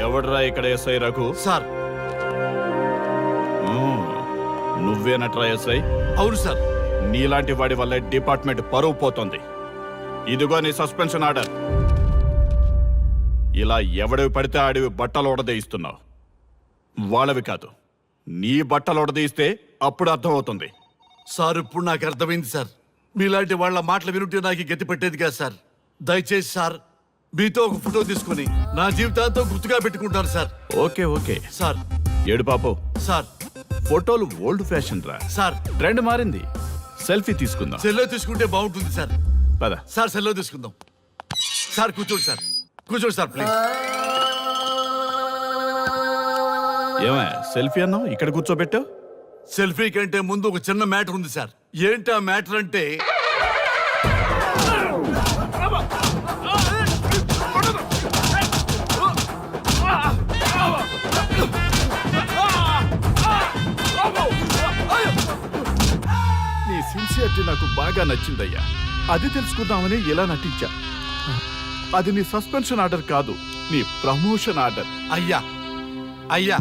ఎవడ్రా ఇక్కడ SI Raghu? Sir. నువ్వేనట్రా ఎస్ఐ? అవును సార్. నీలాంటి వాడి వల్లే డిపార్ట్మెంట్ పరువు పోతుంది. ఇదిగో నీ సస్పెన్షన్ ఆర్డర్. ఇలా ఎవడివి పడితే ఆడివి బట్టలు ఉడదీయిస్తున్నావు. వాళ్ళవి కాదు, నీ బట్టలు ఉడదీయిస్తే అప్పుడు అర్థమవుతుంది. సార్ ఇప్పుడు నాకు అర్థమైంది సార్. మీలాంటి వాళ్ళ మాటలు వినుంటే నాకు గతి పెట్టేది కాదు సార్. దయచేసి సార్ మీతో ఒక ఫోటో తీసుకుని నా జీవితాంతో గుర్తుగా పెట్టుకుంటాను సార్. Okay okay sir. ఏడు పాపం సార్. ఫోటోలు ఓల్డ్ ఫ్యాషన్ రా సార్. ట్రెండ్ మారింది. సెల్ఫీ తీసుకుందాం. సెల్లో తీసుకుంటే బాగుంటుంది సార్. పద సార్ సెల్లో తీసుకుందాం. సార్ కూర్చోండి సార్. కూర్చోండి సార్ ప్లీజ్. ఏమయ్య సెల్ఫీ అన్నావు, ఇక్కడ కూర్చోబెట్టావు? సెల్ఫీ కంటే ముందు ఒక చిన్న మ్యాటర్ ఉంది సార్. ఏంటి ఆ మ్యాటర్ అంటే నీ సిన్సియారిటీ నాకు బాగా నచ్చిందయ్యా. అది తెలుసుకుందామని ఇలా నటించా. అది నీ సస్పెన్షన్ ఆర్డర్ కాదు, నీ ప్రమోషన్ ఆర్డర్. అయ్యా అయ్యా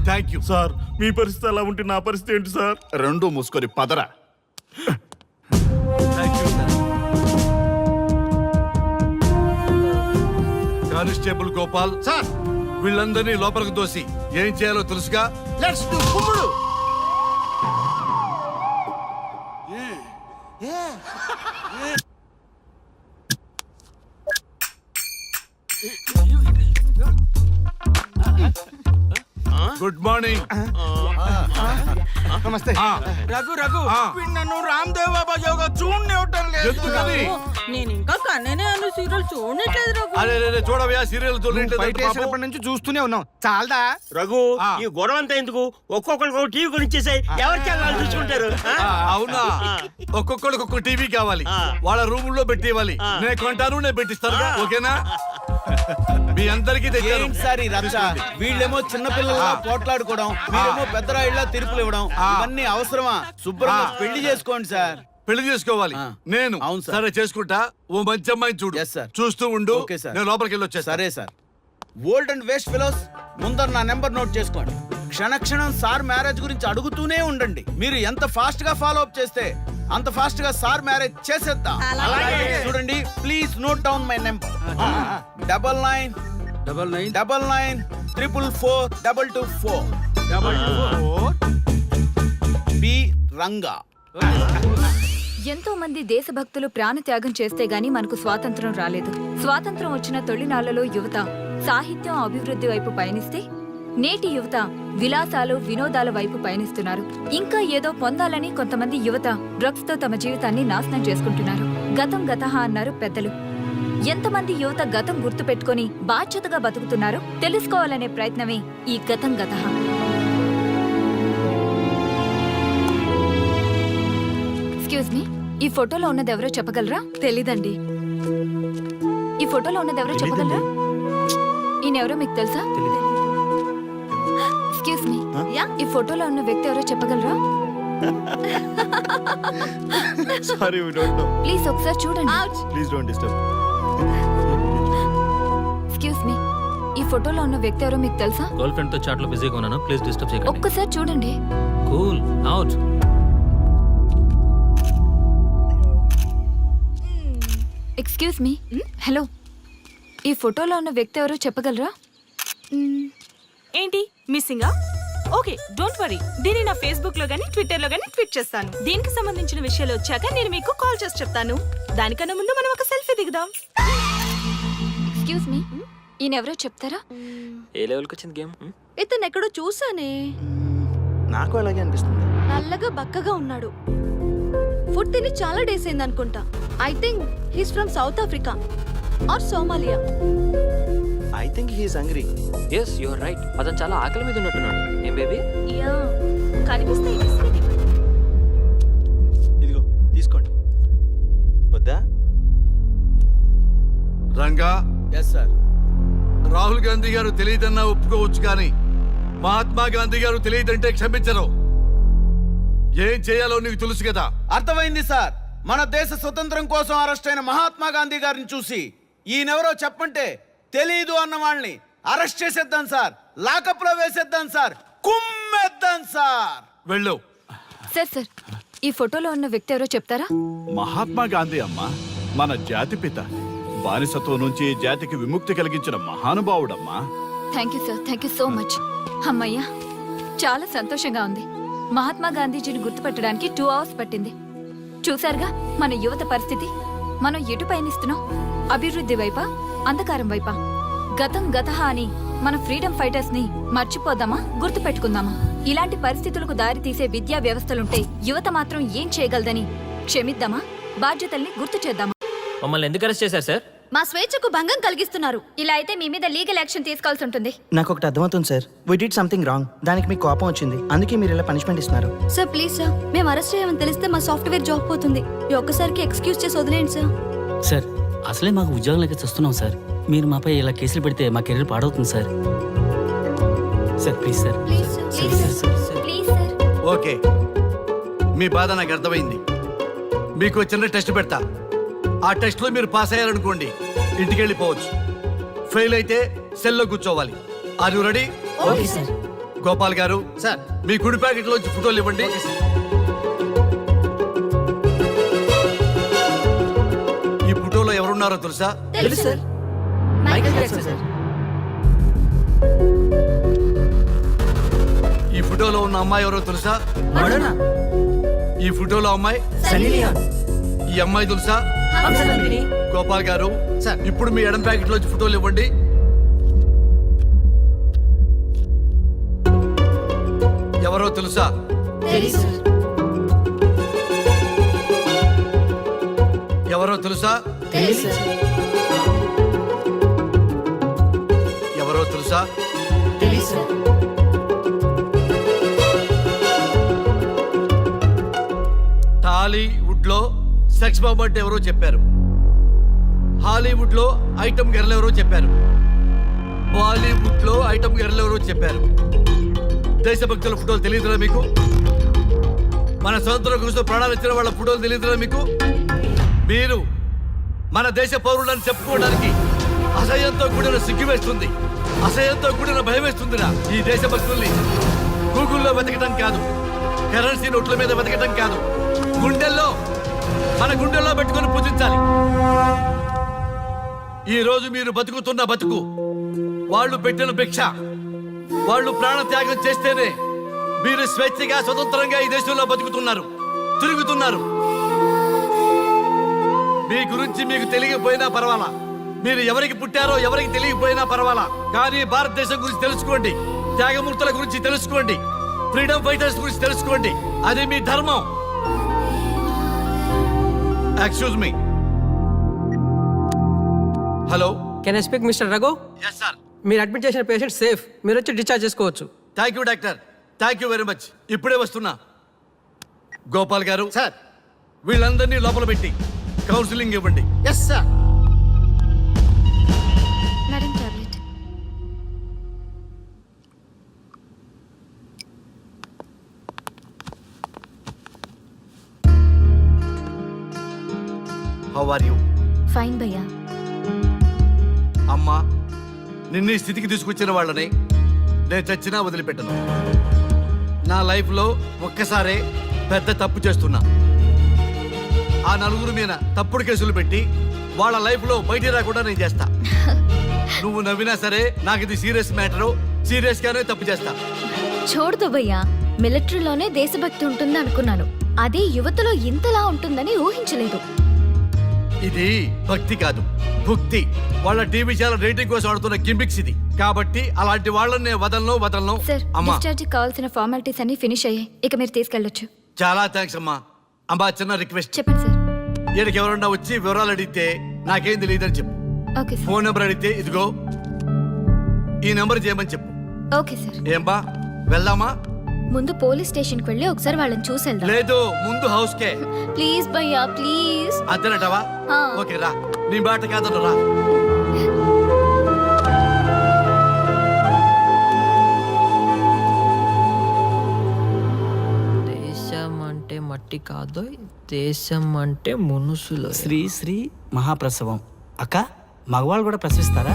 థ్యాంక్ యూ సార్. మీ పరిస్థితి అలా ఉంటే నా పరిస్థితి ఏంటి సార్? రెండు మూసుకొని పదరా. Thank you sir. Constable Gopal sir. వీళ్ళందరినీ లోపలికి దోసి ఏం చేయాలో తెలుసుగా. లెట్స్ డు కుమ్ముడు. Good morning. నమస్తే. రఘు రఘు నన్ను రామ్దేవ్ బాబా యోగా చూడనివ్వటం లేదు. ఎందుకని? నేను ఇంకా కన్ననే అను సీరియల్ చూడట్లేదు రఘు. అరే చూడవయ్యా సీరియల్ బయట నుంచి చూస్తూనే ఉన్నాం. చాలదా రఘు ఈ గొడవ అంతా ఎందుకు? ఒక్కొక్కరికి ఒక టీవీ కొనిచ్చేసాయి. ఎవరి ఛానల్ చూసుకుంటారు? అవునా? ఒక్కొక్కడికి ఒక్కొక్క టీవీ కావాలి, వాళ్ళ రూముల్లో పెట్టి ఇవ్వాలి. నేను కొంటాను, నేను పెట్టిస్తాను. ఓకేనా? మీ అందరికీ సార్ ఈ రచ్చ. వీళ్ళేమో చిన్న పిల్లల్లా పోట్లాడుకోవడం, మీరేమో పెద్దరాయిళ్ళ తీర్పులు ఇవ్వడం, ఇవన్నీ అవసరమా? శుభ్రంగా పెళ్లి చేసుకోండి సార్. పెళ్లి చేసుకోవాలి నేను. అవును సార్. సరే చేసుకుంటా. ఓ మంచి అమ్మాయిని చూడు. Yes, sir. చూస్తూ ఉండు. Okay, sir. నేను లోపలికి వెళ్ళి వచ్చేస్తా. సరే sir. Old and waste fellows, ముందర నా నెంబర్ నోట్ చేసుకోండి. క్షణక్షణం సార్ మ్యారేజ్ గురించి అడుగుతూనే ఉండండి. మీరు ఎంత ఫాస్ట్ గా ఫాలో అప్ చేస్తే అంత ఫాస్ట్ గా సార్ మ్యారేజ్ చేసేద్దాం. చూడండి please note down my number. 9999442224 B Ranga. ఎంతో మంది దేశభక్తులు ప్రాణత్యాగం చేస్తే గాని మనకు స్వాతంత్రం రాలేదు. స్వాతంత్రం వచ్చిన తొలినాళ్లలో యువత సాహిత్యం అభివృద్ధి వైపు పయనిస్తే నేటి యువత విలాసాలు వినోదాల వైపు పయనిస్తున్నారు. ఇంకా ఏదో పొందాలని కొంతమంది యువత డ్రగ్స్ తో తమ జీవితాన్ని నాశనం చేసుకుంటున్నారు. గతం గతహ అన్నారు పెద్దలు. ఎంతమంది యువత గతం గుర్తు పెట్టుకుని బాధ్యతగా బతుకుతున్నారో తెలుసుకోవాలనే ప్రయత్నమే ఈ గతం గతహ. ఎక్స్క్యూజ్ మీ, ఈ ఫోటోలో ఉన్నది ఎవరో చెప్పగలరా? తెలీదండి. ఈ ఫోటోలో ఉన్నది ఎవరో చెప్పగలరా? ఈయనెవరో మీకు తెలుసా? ఎక్స్క్యూజ్ మీ, ఈ ఫోటోలో ఉన్న వ్యక్తి ఎవరో చెప్పగలరా? Sorry, we don't know. Please ఒకసారి చూడండి. Please don't disturb. Excuse me, ఈ ఫోటోలో ఉన్న వ్యక్తి ఎవరో మీకు తెలుసా? గర్ల్ ఫ్రెండ్ తో చాట్ లో బిజీగా ఉన్నాను, ప్లీజ్ డిస్టర్బ్ చేయకండి. ఒక్కసారి చూడండి. Cool out. Excuse me, hello, ఈ ఫోటోలో ఉన్న వ్యక్తి ఎవరో చెప్పగలరా? ఏంటి మిస్సింగా? ఓకే డోంట్ వరీ, దీన్ని నా ఫేస్బుక్ లో గానీ ట్విట్టర్ లో గానీ ట్వీట్ చేస్తాను. దీనికి సంబంధించిన విషయాలు వచ్చాక నేను మీకు కాల్ చేసి చెప్తాను. దానికన్నా ముందు మనం ఒక సెల్ఫీ దిగుదాం. ఎక్స్క్యూజ్ మీ, ఈయన ఎవరో చెప్తారా? ఏ లెవెల్కి వచ్చింది గేమ్? ఇతను ఎక్కడో చూసానే. నాకు అలాగే అనిపిస్తుంది. నల్లగా బక్కగా ఉన్నాడు. ఫుడ్ తిని చాలా డేస్ అయింది అనుకుంటా. I think he's from South Africa or Somalia. I think he is hungry. Yes you are right. అతను చాలా ఆకలి మీద ఉన్నట్టున్నాడు. ఏం బేబీ? యా కనిపిస్తే ఇదిగో తీసుకోండి. వద్దా? రంగా. Yes sir. రాహుల్ గాంధీ గారు తెలియదన్నా ఒప్పుకోవచ్చు, కానీ మహాత్మా గాంధీ గారు తెలియదంటే క్షమించరు. ఏం చేయాలో నీకు తెలుసు కదా. అర్థమైంది సార్. మన దేశ స్వతంత్రం కోసం అరెస్ట్ అయిన మహాత్మా గాంధీ గారిని చూసి ఈయనెవరో చెప్పంటే తెలీదు అన్న వాళ్ళని అరెస్ట్ చేసేద్దాం సార్, లాకప్ లో వేసేద్దాం సార్, కుమ్మేద్దాం సార్. వెళ్ళు. సార్ సార్ ఈ ఫోటోలో ఉన్న వ్యక్తి ఎవరో చెప్తారా? మహాత్మా గాంధీ అమ్మా, మన జాతిపిత. బానిసత్వం నుంచి జాతికి విముక్తి కలిగించిన మహానుభావుడమ్మా. Thank you sir, thank you so much. అమ్మయ్యా, చాలా సంతోషంగా ఉంది. మహాత్మా గాంధీజీని గుర్తుపట్టడానికి 2 hours పట్టింది. చూసారుగా మన యువత పరిస్థితి. మనం ఎటు పయనిస్తున్నాం? అభివృద్ధి వైపా, అంధకారం వైపా? గతం గతహ అని మన ఫ్రీడమ్ ఫైటర్స్ ని మర్చిపోదామా, గుర్తు పెట్టుకుందామా? ఇలాంటి పరిస్థితులకు దారి తీసే విద్యా వ్యవస్థలుంటే యువత మాత్రం ఏం చేయగలదని క్షమిద్దామా, బాధ్యతల్ని గుర్తు చేద్దామా? మమ్మల్ని ఎందుకు అరెస్ట్ చేశారు సార్? మా స్వేచ్ఛకు భంగం కలిగిస్తున్నారు. ఇలా అయితే మీ మీద లీగల్ యాక్షన్ తీసుకోవాల్సి ఉంటుంది. నాకు ఒకటి అర్థమవుతుంది sir, we did something wrong. దానికి మీకు కోపం వచ్చింది, అందుకే మీరు ఇలా పనిష్మెంట్ ఇస్తున్నారు. సార్ ప్లీజ్ సార్, మేము అరెస్ట్ చేయమని తెలిస్తే మా సాఫ్ట్వేర్ జాబ్ పోతుంది. ఈ ఒక్కసారికి ఎక్స్క్యూజ్ చేసి వదిలేయండి సార్. సార్ అసలే మాకు ఉద్యోగం లేక చూస్తున్నాం సార్. మీరు మాపై ఇలా కేసులు పెడితే మా కెరీర్ పాడవుతుంది sir. Sir please sir. Please sir, please sir, please sir. Okay, మీ బాధ నాకు అర్థమైంది. మీకు చిన్న టెస్ట్ పెడతా. ఆ టెస్ట్ లో మీరు పాస్ అయ్యారనుకోండి, ఇంటికి వెళ్ళిపోవచ్చు. ఫెయిల్ అయితే సెల్లో కూర్చోవాలి. Are you ready? Okay sir. Gopal గారు సార్, మీ కుడి ప్యాకెట్ లోంచి ఫోటోలు ఇవ్వండి. ఈ ఫోటోలో ఎవరున్నారో తెలుసా? తెలుసు సార్, మైకేల్ జాక్సన్ సార్. ఈ ఫోటోలో ఉన్న అమ్మాయి ఎవరో తెలుసా? మడోనా, ఈ ఫోటోలో అమ్మాయి సన్నీ లియోన్, ఈ అమ్మాయి తెలుసా? హంసనందిని. గోపాల్ గారు సార్. ఇప్పుడు మీ ఎడం ప్యాకెట్ లోంచి ఫోటోలు ఇవ్వండి. ఎవరో తెలుసా? తెలుసు సార్. ఎవరో తెలుసా? తెలుసు సార్. ఎవరో తెలుసా? తెలుసు సార్. టాలీవుడ్ లో సెక్స్ బాంబ్ అంటే ఎవరో చెప్పారు. హాలీవుడ్ లో ఐటమ్ గర్ల్ ఎవరో చెప్పారు. బాలీవుడ్ లో ఐటమ్ గర్ల్ ఎవరో చెప్పారు. దేశభక్తుల ఫోటోలు తెలియదురా మీకు? మన స్వతంత్రం కోసం ప్రాణాలు ఇచ్చిన వాళ్ళ ఫోటోలు తెలియదురా మీకు? మీరు మన దేశ పౌరులని చెప్పుకోవడానికి అసహ్యంతో కూడిన సిగ్గు వేస్తుంది, అసహ్యంతో కూడిన భయం వేస్తుందిరా. ఈ దేశభక్తుల్ని గూగుల్లో వెతకటం కాదు, కరెన్సీ నోట్ల మీద వెతకటం కాదు, గుండెల్లో, మన గుండెల్లో పెట్టుకొని పూజించాలి. ఈ రోజు మీరు బతుకుతున్న బతుకు వాళ్ళు పెట్టిన భిక్ష. వాళ్ళు ప్రాణ త్యాగం చేస్తేనే మీరు స్వేచ్ఛగా స్వతంత్రంగా ఈ దేశంలో బతుకుతున్నారు, తిరుగుతున్నారు. మీ గురించి మీకు తెలియకపోయినా పర్వాలా, మీరు ఎవరికి పుట్టారో ఎవరికి తెలియకపోయినా పర్వాలా, కానీ భారతదేశం గురించి తెలుసుకోండి, త్యాగమూర్తుల గురించి తెలుసుకోండి, ఫ్రీడమ్ ఫైటర్స్ గురించి తెలుసుకోండి. అది మీ ధర్మం. Excuse me. Hello, can I speak mister Raghu? Yes sir. మీరు అడ్మిట్ చేసిన పేషెంట్ సేఫ్, మీరు వచ్చి డిశ్చార్జ్ చేసుకోవచ్చు. Thank you doctor, thank you very much. ఇప్పుడే వస్తున్నా. గోపాల్ గారు సార్. వీళ్ళందరినీ లోపల పెట్టి కౌన్సిలింగ్ ఇవ్వండి. Yes sir. Madam tablet. How are you? Fine భయ్యా. అమ్మా, నిన్ను ఈ స్థితికి తీసుకొచ్చిన వాళ్ళని నేను చచ్చినా వదిలిపెట్టను. నా లైఫ్లో ఒక్కసారే పెద్ద తప్పు చేస్తున్నా. ఆ నలుగురు మీద తప్పుడు కేసులు పెట్టి వాళ్ళ లైఫ్లో బయటికి రాకుండా నేను చేస్తా. నువ్వు నవ్వినా సరే నాకు ఇది సీరియస్ మ్యాటరు, సీరియస్ గానే తప్పు చేస్తా. చూడదు భయ్యా, మిలిటరీలోనే దేశభక్తి ఉంటుంది అనుకున్నాను, అదే యువతలో ఇంతలా ఉంటుందని ఊహించలేదు. ఇది భక్తి కాదు, భక్తి. వాళ్ళ టీవీ ఛానల్ రేటింగ్ కోసం ఆడుతున్న గిమిక్స్ ఇది. కాబట్టి అలాంటి వాళ్ళని నేను వదలను. సార్, అమ్మా, డిశ్చార్జ్ కావాల్సిన ఫార్మాలిటీస్ అన్ని ఫినిష్ అయ్యాయి, ఇక మీరు తీసుకెళ్ళొచ్చు. చాలా థ్యాంక్స్ అమ్మా. అమ్మా, చిన్న రిక్వెస్ట్. చెప్పండి సార్. ఈయనకి ఎవరన్నా వచ్చి వివరాలు అడిగితే నాకేం తెలియదని చెప్పు. Okay sir. ఫోన్ నెంబర్ అడిగితే ఇదిగో ఈ నెంబర్ చేయమని చెప్పు. Okay sir. ఏంబా, వెళ్దామా? ముందు పోలీస్ స్టేషన్ కి వెళ్ళి ఒకసారి వాళ్ళని చూసి వెళ్దాం. లేదు, ముందు హౌస్ కే. ప్లీజ్ భయ్యా, ప్లీజ్. అంతేనటవా? ఆ. ఓకే, రా. నీ బాట కాదను, రా. దేశం అంటే మట్టి కాదు, దేశం అంటే మనుషులు. శ్రీ శ్రీ మహాప్రసవం. అక్క, మగవాళ్ళు కూడా ప్రసవిస్తారా?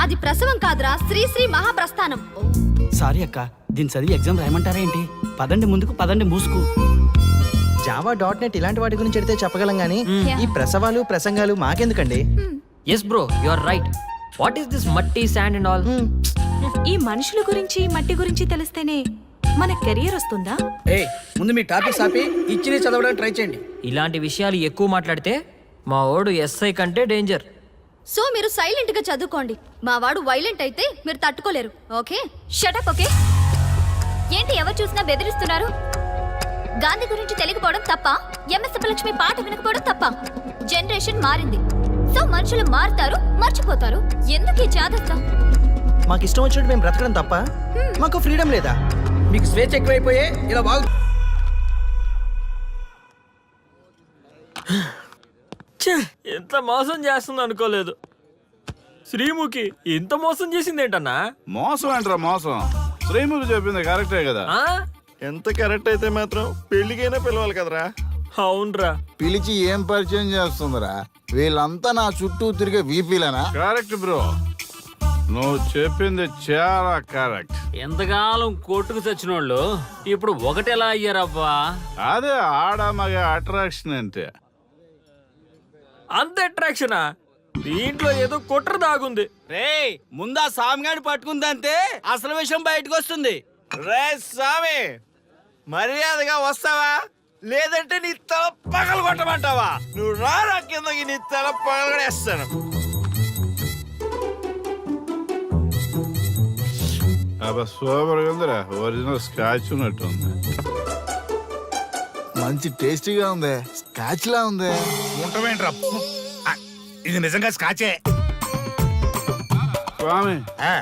అది ప్రసవం కాదురా, శ్రీ శ్రీ మహాప్రస్థానం. సారీ అక్క, దీన్ని చదివి ఎగ్జామ్ రాయమంటారా ఏంటి? పదండి ముందుకు, పదండి మూసుకు. జావా .net ఇలాంటి వాటి గురించి అడిగితే చెప్పగలం గానీ ఈ ప్రసవాలు ప్రసంగాలు మాకెందుకండి? Yes bro, you are right. What is this matti, sand and all? ఈ మనుషుల గురించి మట్టి గురించి తెలిస్తేనే మన కెరియర్ వస్తుందా? ముందు మీ టాపిక్స్ ఆపి ఇచ్చి చదవడానికి ట్రై చేయండి. ఇలాంటి విషయాలు ఎక్కువ మాట్లాడితే మా వాడు ఎస్ఐ కంటే డేంజర్. సో మీరు సైలెంట్ గా చదువుకోండి. మా వాడు వైలెంట్ అయితే మీరు తట్టుకోలేరు. Okay, shut up. ఓకే, ఏంటి ఎవరు చూసినా బెదిరిస్తున్నారు? గాంధీ గురించి తెలియకపోవడం తప్ప, ఎంఎస్ సుబ్బలక్ష్మి పాట వినకపోవడం తప్ప. జనరేషన్ మారింది, సో మనుషులు మారుతారు, మర్చిపోతారు. ఎందుకు ఈ చాదస్తం? మాకు ఇష్టం వచ్చినట్టు మేము బ్రతకడం తప్ప మాకు ఫ్రీడమ్ లేదా? మీకు స్వేచ్ఛ ఎక్కువైపోయే ఇలా బాగు. ఎంత మోసం చేస్తుంది అనుకోలేదు. శ్రీముఖి ఇంత మోసం చేసింది ఏంటన్నా? మోసం అంటారా మోసం? శ్రీముఖి చెప్పింది కరెక్టే కదా. ఎంత కరెక్ట్ అయితే మాత్రం పెళ్లికైనా పిలవాలి కదరా. అవునరా. పిలిచి ఏం పరిచయం చేస్తుందిరా? వీళ్ళంతా నా చుట్టూ తిరిగే వీపీలేనా? కరెక్ట్ బ్రో, నువ్వు చెప్పింది చాలా కరెక్ట్. ఎంతకాలం కోర్టుకు చచ్చిన వాళ్ళు ఇప్పుడు ఒకటెలా అయ్యారబ్బా? అదే ఆడ మగ అట్రాక్షన్ అంటే. అంత అట్రాక్షనా? దీంట్లో ఏదో కుట్ర దాగుంది. రే ముందా సామిగాడి పట్టుకుందంటే అసలు విషయం బయటకు వస్తుంది. రే స్వామి, మర్యాదగా వస్తావా లేదంటే నీ తల పగలు కొట్టమంటావా? నువ్వు రారా కిందకి, నీ తల పగలగడేస్తాను. అబ్బా సూపర్ గా ఉందిరా, ఒరిజినల్ స్కాచ్ ఉన్నట్టు ఉంది. మంచి టేస్టీగా ఉంది, స్కాచ్ లా ఉంది. ఉంటామేంట్రా, ఇది నిజంగా స్కాచే. స్వామి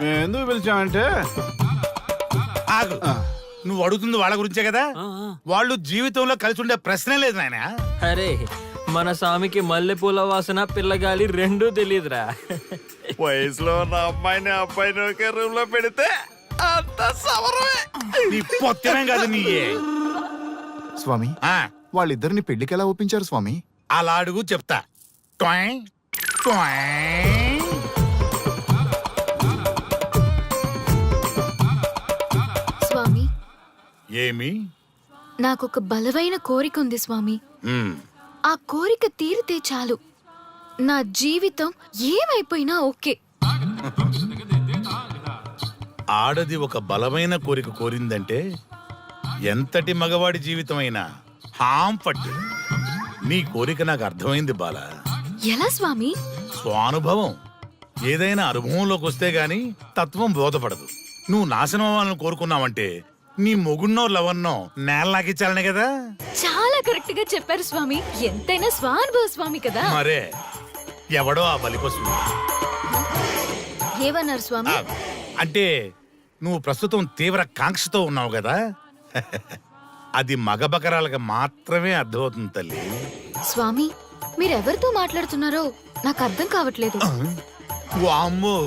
మేము ఎందుకు పిలిచామంటే, ఆగు, నువ్వు అడుగుతుంది వాళ్ళ గురించే కదా. వాళ్ళు జీవితంలో కలిసి ఉండే ప్రశ్నే లేదు నాయన. అరే మన స్వామికి మల్లెపూల వాసన పిల్లగాలి రెండూ తెలియదురా. వయసులో ఉన్న అమ్మాయిని అబ్బాయిని ఒకే రూమ్ లో పెడితే అంత సమరమే. నీ పొత్తమే కాదు నీయే. స్వామి, వాళ్ళిద్దరిని పెళ్లికి ఎలా ఒప్పించారు స్వామి? అలా అడుగు చెప్తా. టొయ్, టొయ్. స్వామి, ఏమి? నాకొక బలమైన కోరిక ఉంది స్వామి. మ్మ్. ఆ కోరిక తీరితే చాలు, నా జీవితం ఏమైపోయినా ఓకే. ఆడది ఒక బలమైన కోరిక కోరిందంటే ఎంతటి మగవాడి జీవితమైనా హాం పట్టు. నీ కోరిక నాకు అర్థమైంది బాల. ఎలా స్వామి? స్వానుభవం. ఏదైనా అనుభవంలోకి వస్తే గాని తత్వం బోధపడదు. నువ్వు నాశనం అవ్వాలని కోరుకున్నావంటే నీ మొగున్నో లవన్నో నేల నాకిచ్చాలనే కదా. చాలా కరెక్ట్ గా చెప్పారు స్వామి. ఎంతైనా స్వానుభవ స్వామి కదా. మరే ఎవడో ఆ బలిపశువు. ఏమన్నారు స్వామి? అంటే నువ్వు ప్రస్తుతం తీవ్ర కాంక్షతో ఉన్నావు కదా. అది మగ బకరాలకు మాత్రమే అర్థమవుతుంది తల్లి. స్వామి, మీరెవరితో మాట్లాడుతున్నారో నాకు అర్థం కావట్లేదు. వామ్మో,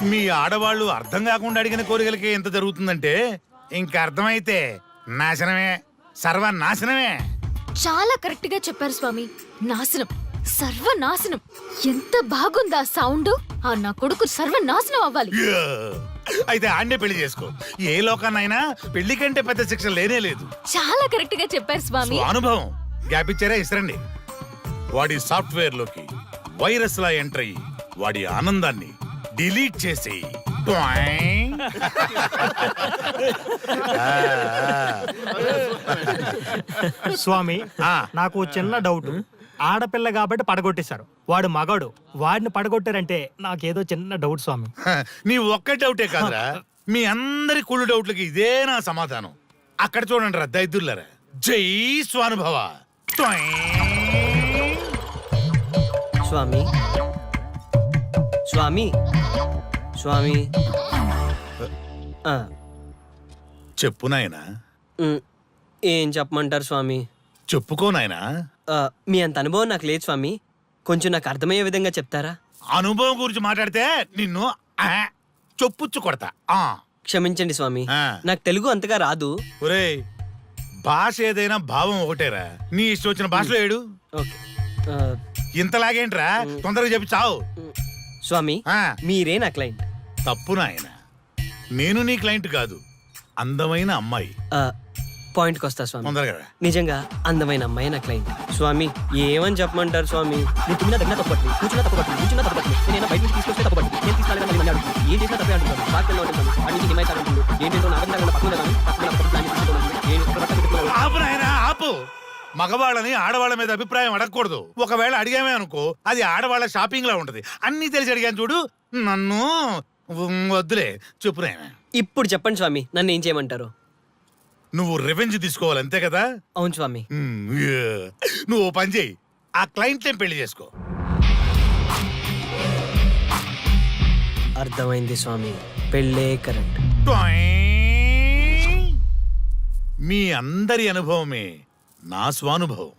మీ ఆడవాళ్ళు అర్థం కాకుండా అడిగిన కోరికలకి ఎంత జరుగుతుందంటే ఇంకా అర్థమైతే నాశనమే, సర్వనాశనమే. చాలా కరెక్ట్ గా చెప్పారు స్వామి. నాశనం, సర్వనాశనం. ఎంత బాగుందా సౌండ్? ఆ నా కొడుకు సర్వనాశనం అవ్వాలి. యా! అయితే ఆన్నే పెళ్లి చేసుకో. ఏ లోకాన్నైనా పెళ్లి కంటే పెద్ద శిక్ష లేనే లేదు. చాలా కరెక్ట్ గా చెప్పారు స్వామి. అనుభవం. గ్యాప్ ఇచ్చారా? ఇస్తారండి. వాడి సాఫ్ట్వేర్ లోకి వైరస్ లా ఎంటర్ అయ్యి వాడి ఆనందాన్ని డిలీట్ చేసి స్వామి, నాకు చిన్న డౌట్. ఆడపిల్ల కాబట్టి పడగొట్టేశారు, వాడు మగాడు, వాడిని పడగొట్టారంటే నాకేదో చిన్న డౌట్ స్వామి. నీ ఒక్క డౌటే కాదురా, మీ అందరి కుళ్ళు డౌట్లకి ఇదే నా సమాధానం. అక్కడ చూడండి రా దైదుర్లరా. జై స్వానుభవ. స్వామి, స్వామి, స్వామి. చెప్పు నాయనా. ఏం చెప్పమంటారు స్వామి? చెప్పుకో నాయనా. మీ అంత అనుభవం నాకు లేదు స్వామి, కొంచెం నాకు అర్థమయ్యే విధంగా చెప్తారా? అనుభవం గురించి మాట్లాడితే నిన్ను చొప్పుచ్చు కొడతా. క్షమించండి స్వామి, నాకు తెలుగు అంతగా రాదు. ఒరేయ్, భాష ఏదైనా భావం ఒకటేరా. నీ ఇష్టం వచ్చిన భాషలో ఏడు. ఇంతలాగేంట్రా, తొందరగా చెప్పి చావు. స్వామి మీరే నా క్లయింట్. తప్పు నాయన, నేను నీ క్లయింట్ కాదు, అందమైన అమ్మాయి. పాయింట్కి వస్తా స్వామి. తొందరగా రా. నిజంగా అందమైన అమ్మాయి నా క్లయింట్. స్వామి ఏమని చెప్పమంటారు స్వామి? నేను తిన్నా దగ్గర తప్పట్లేదు, కూర్చున్నా తప్పట్లేదు, కూర్చున్నా తప్పట్లేదు, నేను బయట నుంచి తీసుకొస్తే తప్పట్లేదు, నేను తీసుకురాలేదని మళ్ళీ అడుగుతాను. ఏం చేసినా తప్పే అంటున్నాను. బాగా ఉంటాను, అన్ని హిమాయత్ అంటుంది, ఏంటంటే నాగంగా పక్కన ప్లాన్ చేసుకుంటున్నాను. ఆపు నాయన, ఆపు. మగవాళ్ళని ఆడవాళ్ళ మీద అభిప్రాయం అడగకూడదు. ఒకవేళ అడిగామే అనుకో, అది ఆడవాళ్ళ షాపింగ్ లా ఉంటది. అన్ని తెలిసి అడిగాను చూడు, నన్ను వద్దులే. చెప్పు నాయన. ఇప్పుడు చెప్పండి స్వామి, నన్ను ఏం చేయమంటారు? నువ్వు రివెంజ్ తీసుకోవాలి, అంతే కదా? అవును స్వామి. నువ్వు ఓ పని చేయి, ఆ క్లయింట్ పెళ్లి చేసుకో. అర్థమైంది స్వామి, పెళ్ళే కరెక్ట్. మీ అందరి అనుభవమే నా స్వానుభవం,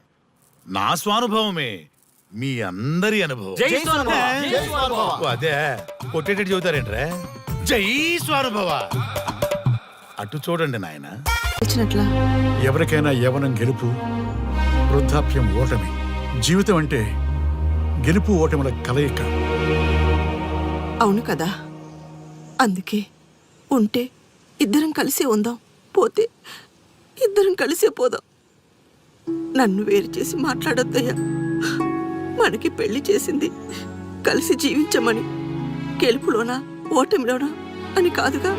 నా స్వానుభవమే మీ అందరి అనుభవం. ఓ, అదే కొట్టేటట్టు చెబుతారేంట్రా? జై స్వానుభవ. అటు చూడండి నాయన. ఎవరికైనా యవ్వనం గెలుపు, వృద్ధాప్యం ఓటమి. జీవితం అంటే గెలుపు ఓటముల కలయిక. అవును కదా, అందుకే ఉంటే ఇద్దరం కలిసే ఉందాం, పోతే ఇద్దరం కలిసే పోదాం. నన్ను వేరు చేసి మాట్లాడొద్దయ్యా. మనకి పెళ్లి చేసింది కలిసి జీవించమని, గెలుపులోనా ఓటమిలోనా అని కాదుగా.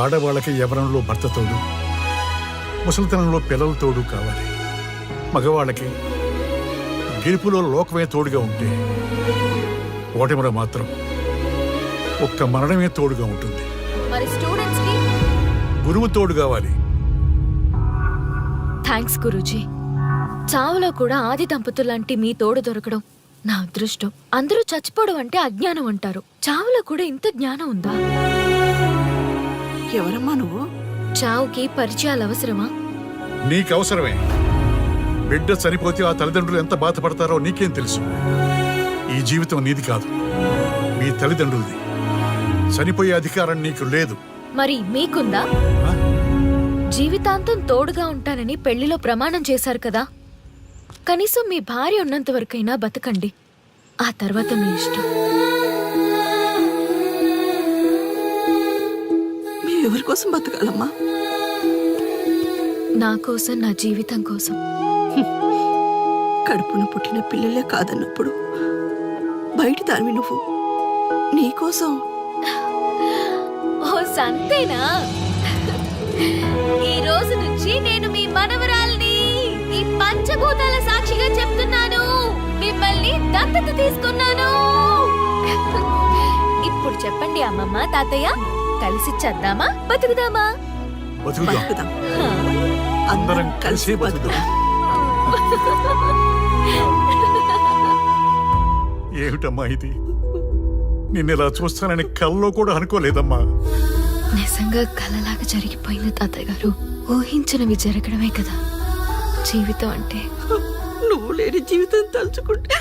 ఆడవాళ్ళకి యవ్వనంలో భర్త తోడు, ముసలితనంలో పిల్లల తోడు కావాలి. మగవాళ్ళకి గెలుపులో లోకమే తోడుగా ఉంటే, ఓటమిలో మాత్రం ఒక్క మరణమే తోడుగా ఉంటుంది. మరి స్టూడెంట్స్ కి గురువు తోడు కావాలి. థ్యాంక్స్ గురూజీ. చావులో కూడా ఆది దంపతులాంటి మీ తోడు దొరకడం నా అదృష్టం. అందరూ చచ్చిపోవడం అంటే అజ్ఞానం అంటారు, చావులో కూడా ఇంత జ్ఞానం ఉందా? ఎవరమ్మా నువ్వు? చావుకి పరిచయాలు అవసరమా? నీకు అవసరమే. బిడ్డ చనిపోతే ఆ తల్లిదండ్రులు ఎంత బాధపడతారో నీకేం తెలుసు? ఈ జీవితం నీది కాదు, మీ తల్లిదండ్రులది. చనిపోయే అధికారం నీకు లేదు. మరి మీకుందా? జీవితాంతం తోడుగా ఉంటానని పెళ్లిలో ప్రమాణం చేశారు కదా, కనీసం మీ భార్య ఉన్నంత వరకైనా బతకండి, ఆ తర్వాత మీ ఇష్టం. ఎవరి కోసం బతకాలమ్మా? నా కోసం, నా జీవితం కోసం. కడుపున పుట్టిన పిల్లలే కాదన్నప్పుడు బయట దానివి నువ్వు, నీకోసం. ఓ సంతేనా? ఈ రోజు నుంచి నేను మీ మనవరాల్ని, ఈ పంచభూతాల సాక్షిగా చెప్తున్నాను, మిమ్మల్ని దత్తత తీసుకున్నాను. ఇప్పుడు చెప్పండి అమ్మమ్మ, తాతయ్య, కలిసి చద్దామా బతుకుదామా? బతుకుదాం. అందరం కలిసి బతుకుదాం. ఏమిటమ్మా ఇది? నిన్నెలా చూస్తానని కల్లో కూడా అనుకోలేదమ్మా. నిజంగా కలలాగా జరిగిపోయింది తాతయ్య గారు. ఊహించినవి జరగడమే కదా జీవితం అంటే. నువ్వు లేని జీవితం తలుచుకుంటే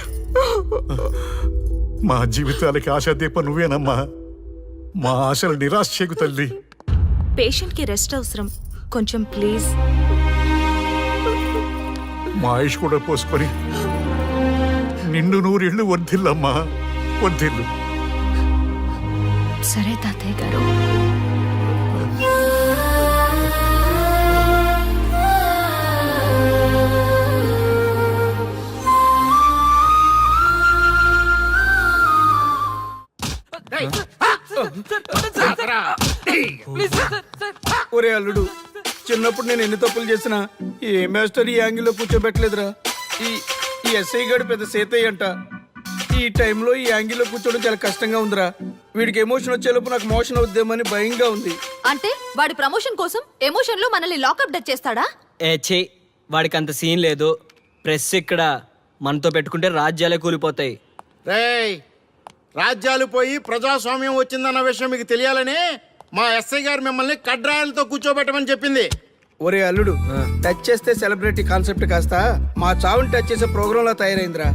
మా జీవితాలకి ఆశాదీపం నువ్వేనమ్మా. మా ఆశలు నిరాశ చేయకు తల్లి. పేషెంట్ కి రెస్ట్ అవసరం, కొంచెం ప్లీజ్. మా ఆయుష్ కూడా పోసుకొని నిండు నూరేళ్లు వర్ధిల్లమ్మా, వర్ధిల్లు. సరే తాతయ్య గారు. ఒరే అల్లుడు, చిన్నప్పుడు నేను ఎన్ని తప్పులు చేసినా ఏ మాస్టర్ ఈ యాంగిల్లో కూర్చోబెట్టలేదురా. ఈ ఎస్ఐ గడు పెద్ద సేతయ్య అంట. ఈ టైంలో ఈ యాంగిల్లో కూర్చోవడం చాలా కష్టంగా ఉందిరా. వీడికి ఎమోషన్ వచ్చేలోపు నాకు మోషన్ అవుద్దేమని భయంగా ఉంది. అంటే వాడి ప్రమోషన్ కోసం ఎమోషన్ లో మనల్ని లాకప్ డెత్ చేస్తాడా? ఛీ, వాడికి అంత సీన్ లేదు. ప్రెస్ ఇక్కడ మనతో పెట్టుకుంటే రాజ్యాలే కూలిపోతాయి. రేయ్, రాజ్యాలు పోయి ప్రజాస్వామ్యం వచ్చిందన్న విషయం మీకు తెలియాలని మా ఎస్ఐ గారు మిమ్మల్ని కడ్రాయలతో కూర్చోబెట్టమని చెప్పింది. ఒరే అల్లుడు, టచ్ చేస్తే సెలబ్రిటీ కాన్సెప్ట్ కాస్త మా చావుని టచ్ చేసే ప్రోగ్రామ్ లా తయారైందిరా.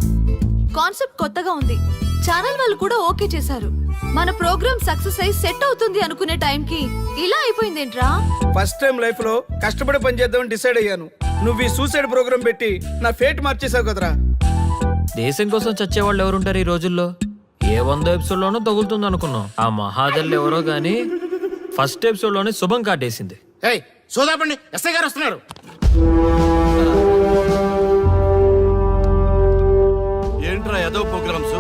కాన్సెప్ట్ కొత్తగా ఉంది, ఛానల్ వాళ్ళు కూడా ఓకే చేశారు. మన ప్రోగ్రామ్ సక్సెస్ అయి సెట్ అవుతుంది అనుకునే టైంకి ఇలా అయిపోయిందేంట్రా? ఫస్ట్ టైం లైఫ్ లో కష్టపడి పని చేద్దామని డిసైడ్ అయ్యాను. నువ్వు ఈ సూసైడ్ ప్రోగ్రామ్ పెట్టి నా ఫేట్ మార్చేసావు కదరా. దేశం కోసం చచ్చేవాళ్ళు ఎవరుంటారు ఈ రోజుల్లో? ఏ 100 ఎపిసోడ్ లోనో తగులుతుంది అనుకున్నాం. ఆ మహాదల్ ఎవరో గానీ ఫస్ట్ ఎపిసోడ్ లోనే శుభం కాటేసింది. ఏయ్ సోదాపండి, ఎస్ఐ గారు వస్తున్నారు. ఏంట్రా ఏదో ప్రోగ్రామ్స్?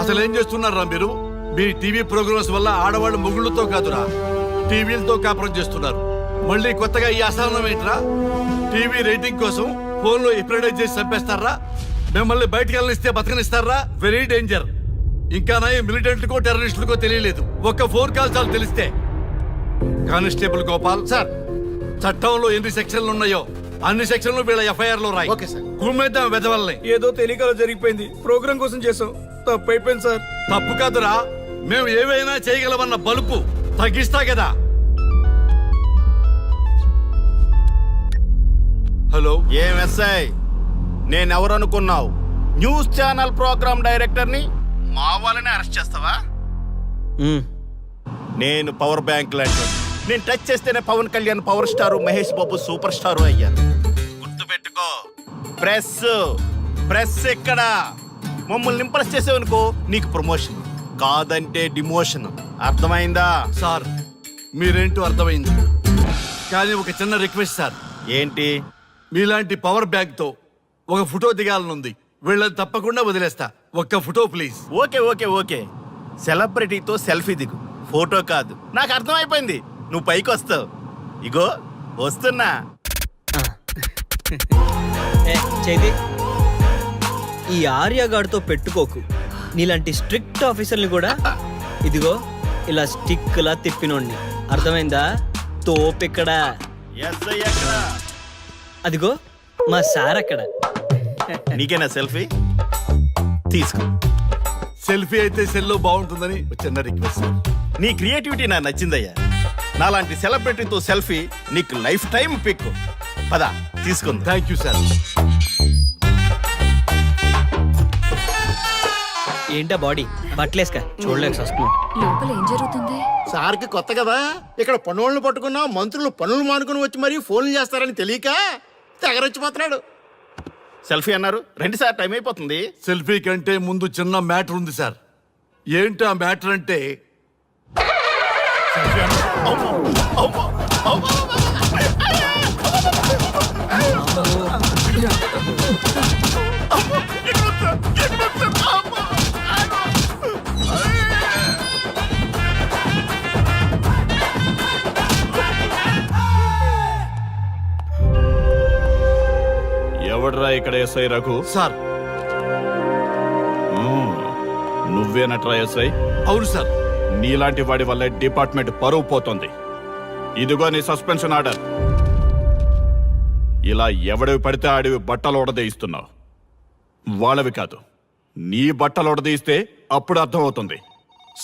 అసలు ఏం చేస్తున్నారా మీరు? మీ టీవీ ప్రోగ్రామ్స్ వల్ల ఆడవాళ్ళు మొగుళ్ళతో కాదురా, టీవీలతో కాపురం చేస్తున్నారు. మళ్ళీ కొత్తగా ఈ అసహనం ఏంట్రా? టీవీ రేటింగ్ కోసం ఫోన్లో ఎప్రిడైజ్ చేసి చంపేస్తారా? మిమ్మల్ని బయటకు వెళ్ళనిస్తే బతకనిస్తారా? Very danger. ఇంకా నా మిలిటెంట్లకో టెర్రరిస్టులకో తెలియలేదు, ఒక్క ఫోన్ కాల్ చాలు తెలిస్తే. కానిస్టేబుల్ గోపాల్ సార్, చట్టంలో ఎన్ని సెక్షన్లు ఉన్నాయో అన్ని సెక్షన్లు వీళ్ళ ఎఫ్ఐఆర్ లో రాయి. Okay sir. కుమ్మేద్దాం వెదవల్ని. ఏదో తెలియకలో జరిగిపోయింది, ప్రోగ్రామ్ కోసం చేసాం, తప్పు అయిపోయింది సార్. తప్పు కాదురా, మేము ఏవైనా చేయగలమన్న బలుపు తగ్గిస్తా కదా. హలో, ఏం ఎస్ఐ, నేనెవరనుకున్నావు? న్యూస్ ఛానల్ ప్రోగ్రామ్ డైరెక్టర్ని మా వాళ్ళని అరెస్ట్ చేస్తావా? నేను పవర్ బ్యాంక్ లాంటి, నేను టచ్ చేస్తేనే Pawan Kalyan power star, Mahesh Babu super star అయ్యారు. గుర్తుపెట్టుకో, ప్రెస్ ఇక్కడ మమ్మల్ని ఇంప్రెస్ చేసేవనుకో నీకు ప్రమోషన్, కాదంటే డిమోషన్. అర్థమైందా? సార్ మీరేంటో అర్థమైంది, కానీ ఒక చిన్న రిక్వెస్ట్ సార్. ఏంటి? మీలాంటి పవర్ బ్యాంక్ తో ఒక ఫోటో దిగాలనుంది. వీళ్ళని తప్పకుండా వదిలేస్తా, ఒక్క photo please. Okay okay okay, సెలబ్రిటీతో సెల్ఫీ దిగు, ఫోటో కాదు. నాకు అర్థమైపోయింది, నువ్వు పైకి వస్తావు. ఇగో వస్తున్నా. చైతి, ఈ ఆర్యగాడితో పెట్టుకోకు. నీలాంటి స్ట్రిక్ట్ ఆఫీసర్ని కూడా ఇదిగో ఇలా స్టిక్ లా తిప్పినోడిని. అర్థమైందా? తోపిక్కడ. అదిగో మా సార్ అక్కడ. నీకేనా సెల్ఫీ? తీసుకో. సెల్ఫీ అయితే సెల్లో బాగుంటుందని ఒక చిన్న రిక్వెస్ట్ సార్. నీ క్రియేటివిటీ నాకు నచ్చిందయ్యా. నాలాంటి సెలబ్రిటీతో సెల్ఫీ నీకు లైఫ్ టైం పిక్. పద తీసుకుందా. Thank you sir. ఏంటా బాడీ బట్టలేసుక చూడలేక వస్తున్నాం. లోపల ఏం జరుగుతుంది? సార్కి కొత్త కదా, ఇక్కడ పనులను పట్టుకున్నా మంత్రులు పనులు మానుకుని వచ్చి మరీ ఫోన్లు చేస్తారని తెలియక తెగరొచ్చిపోతున్నాడు. సెల్ఫీ అన్నారు, రండి సార్, టైం అయిపోతుంది. సెల్ఫీ కంటే ముందు చిన్న మ్యాటర్ ఉంది సార్. ఏంటి ఆ మ్యాటర్ అంటే, ఎవడ్రా ఇక్కడ ఎస్ఐ రఘు? సార్ నువ్వేనట్రా ఎస్ఐ? అవును సార్. నీలాంటి వాడి వల్ల డిపార్ట్మెంట్ పరువు పోతుంది. ఇదిగో నీ సస్పెన్షన్ ఆర్డర్. ఇలా ఎవడివి పడితే ఆడివి బట్టలు ఉడదీయిస్తున్నావు. వాళ్ళవి కాదు, నీ బట్టలు ఉడదీయిస్తే అప్పుడు అర్థమవుతుంది.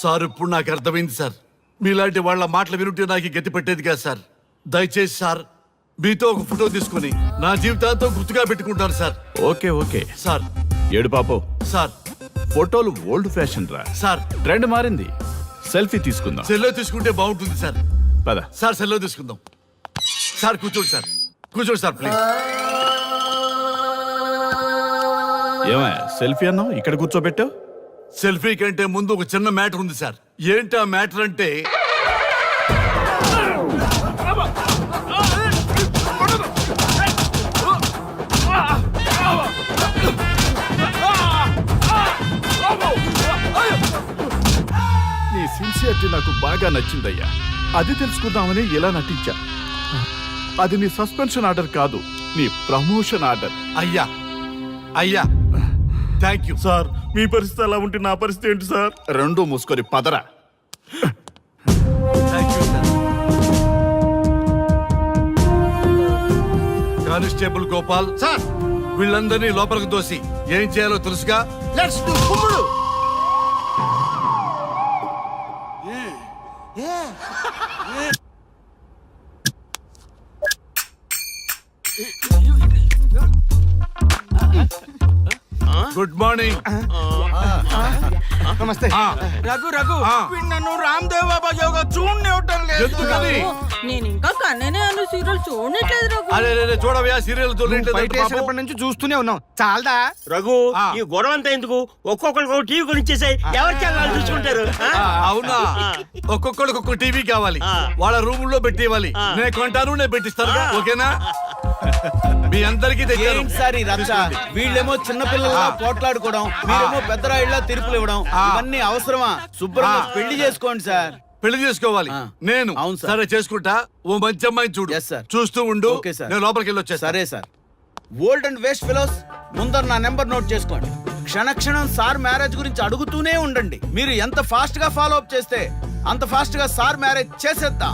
సార్ ఇప్పుడు నాకు అర్థమైంది సార్. మీలాంటి వాళ్ళ మాటలు వినుంటే నాకు గతి పెట్టేది కాదు సార్. దయచేసి సార్ మీతో ఒక ఫోటో తీసుకుని నా జీవితాంతో గుర్తుగా పెట్టుకుంటాను సార్. Okay okay sir. ఏడు పాపు సార్. ఫోటోలు ఓల్డ్ ఫ్యాషన్ రా సార్. ట్రెండ్ మారింది. సెల్ఫీ తీసుకుందాం. సెల్లో తీసుకుంటే బాగుంటుంది సార్. పద సార్, సెల్లో తీసుకుందాం. సార్ కూర్చోండి సార్, కూర్చోండి సార్ ప్లీజ్. ఏమయ్య సెల్ఫీ అన్నావు, ఇక్కడ కూర్చోబెట్టావు? సెల్ఫీ కంటే ముందు ఒక చిన్న మ్యాటర్ ఉంది సార్. ఏంటి ఆ మ్యాటర్ అంటే, నీ సిన్సియారిటీ నాకు బాగా నచ్చిందయ్యా. అది తెలుసుకుందామని ఇలా నటించా. అది నీ సస్పెన్షన్ ఆర్డర్ కాదు, నీ ప్రమోషన్ ఆర్డర్. అయ్యా అయ్యా థ్యాంక్ యూ సార్. మీ పరిస్థితి అలా ఉంటే నా పరిస్థితి ఏంటి సార్? రెండు మూసుకొని పదరా. Thank you sir. Constable Gopal sir, వీళ్ళందరినీ లోపలికి దోసి ఏం చేయాలో తెలుసుగా. లెట్స్ డు కుమ్ముడు. Good morning. నమస్తే రఘు రఘు వీడు నన్ను రామ్దేవ్ బాబా యోగా చూడనివ్వటం లేదు. ఎందుకని? నేను ఇంకా కన్ననే అను సీరియల్ చూడట్లేదు రఘు. అరే రే, రే, చూడవయ్యా సీరియల్ బయట నుంచి చూస్తూనే ఉన్నాం చాలదా రఘు ఈ గొడవ అంతా ఎందుకు ఒక్కొక్కరికి ఒక టీవీ కొనిచ్చేసాయి ఎవరి ఛానల్ చూసుకుంటారు ఆ? అవునా ఒక్కొక్కడికి ఒక్కొక్క టీవీ కావాలి ఆ. వాళ్ళ రూముల్లో పెట్టి ఇవ్వాలి నేను కొంటాను నేను పెట్టిస్తాను ఓకేనా మీ అందరికీ తెచ్చాను ఏంటి సార్ ఈ రచ్చ? వీళ్ళేమో చిన్నపిల్లల్లా పోట్లాడుకోవడం, మీరేమో పెద్దరాయిళ్ళ తీర్పులు ఇవ్వడం, ఇవన్నీ అవసరమా? శుభ్రంగా పెళ్లి చేసుకోండి సార్. పెళ్లి చేసుకోవాలి ఆ. నేను అవును సార్. సరే చేసుకుంటా ఓ మంచి అమ్మాయిని చూడు Yes, sir. చూస్తూ ఉండు Okay, sir. నేను లోపలికి వెళ్ళి వచ్చేస్తా సరే sir. Old and waste fellows, ముందర నా నెంబర్ నోట్ చేసుకోండి. క్షణక్షణం సార్ మ్యారేజ్ గురించి అడుగుతూనే ఉండండి. మీరు ఎంత ఫాస్ట్ గా ఫాలో అప్ చేస్తే అంత ఫాస్ట్ గా సార్ మ్యారేజ్ చేసేద్దాం.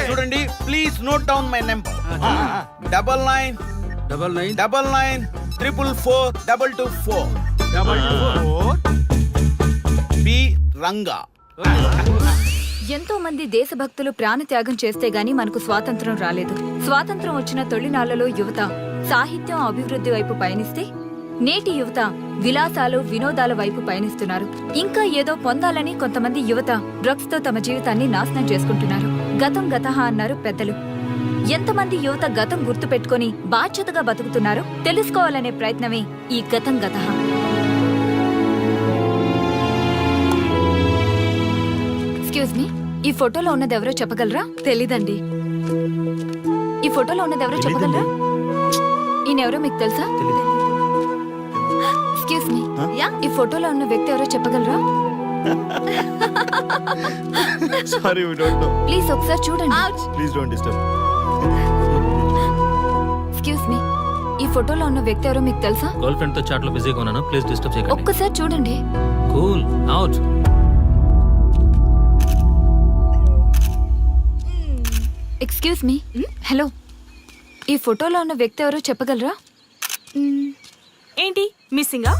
చూడండి, please note down my number. 9999 444 B Ranga. ఎంతో మంది దేశభక్తులు ప్రాణత్యాగం చేస్తే గాని మనకు స్వాతంత్రం రాలేదు. స్వాతంత్రం వచ్చిన తొలినాళ్లలో యువత సాహిత్యం అభివృద్ధి వైపు పయనిస్తే నేటి యువత విలాసాలు వినోదాల వైపు పయనిస్తున్నారు. ఇంకా ఏదో పొందాలని కొంతమంది యువత డ్రగ్స్ తో తమ జీవితాన్ని నాశనం చేసుకుంటున్నారు. గతం గతహ అన్నారు పెద్దలు. ఎంతమంది యువత గతం గుర్తు పెట్టుకుని బాధ్యతగా బతుకుతున్నారో తెలుసుకోవాలనే ప్రయత్నమే ఈ గతం గతహ. ఎక్స్క్యూజ్ మీ, ఈ ఫోటోలో ఉన్నది ఎవరో చెప్పగలరా? తెలీదండి. ఈ ఫోటోలో ఉన్నది ఎవరో చెప్పగలరా? ఈయనెవరో మీకు తెలుసా? ఎక్స్క్యూజ్ మీ, ఈ ఫోటోలో ఉన్న వ్యక్తి ఎవరో చెప్పగలరా? Sorry we don't know. Please ఒకసారి చూడండి. Please don't disturb. Excuse me, ఈ ఫోటోలో ఉన్న వ్యక్తి ఎవరో మీకు తెలుసా? గర్ల్ ఫ్రెండ్ తో చాట్ లో బిజీగా ఉన్నాను, ప్లీజ్ డిస్టర్బ్ చేయకండి. ఒక్కసారి చూడండి. Cool out. Excuse me, hello, ఈ ఫోటోలో ఉన్న వ్యక్తి ఎవరో చెప్పగలరా? ఏంటి మిస్సింగా?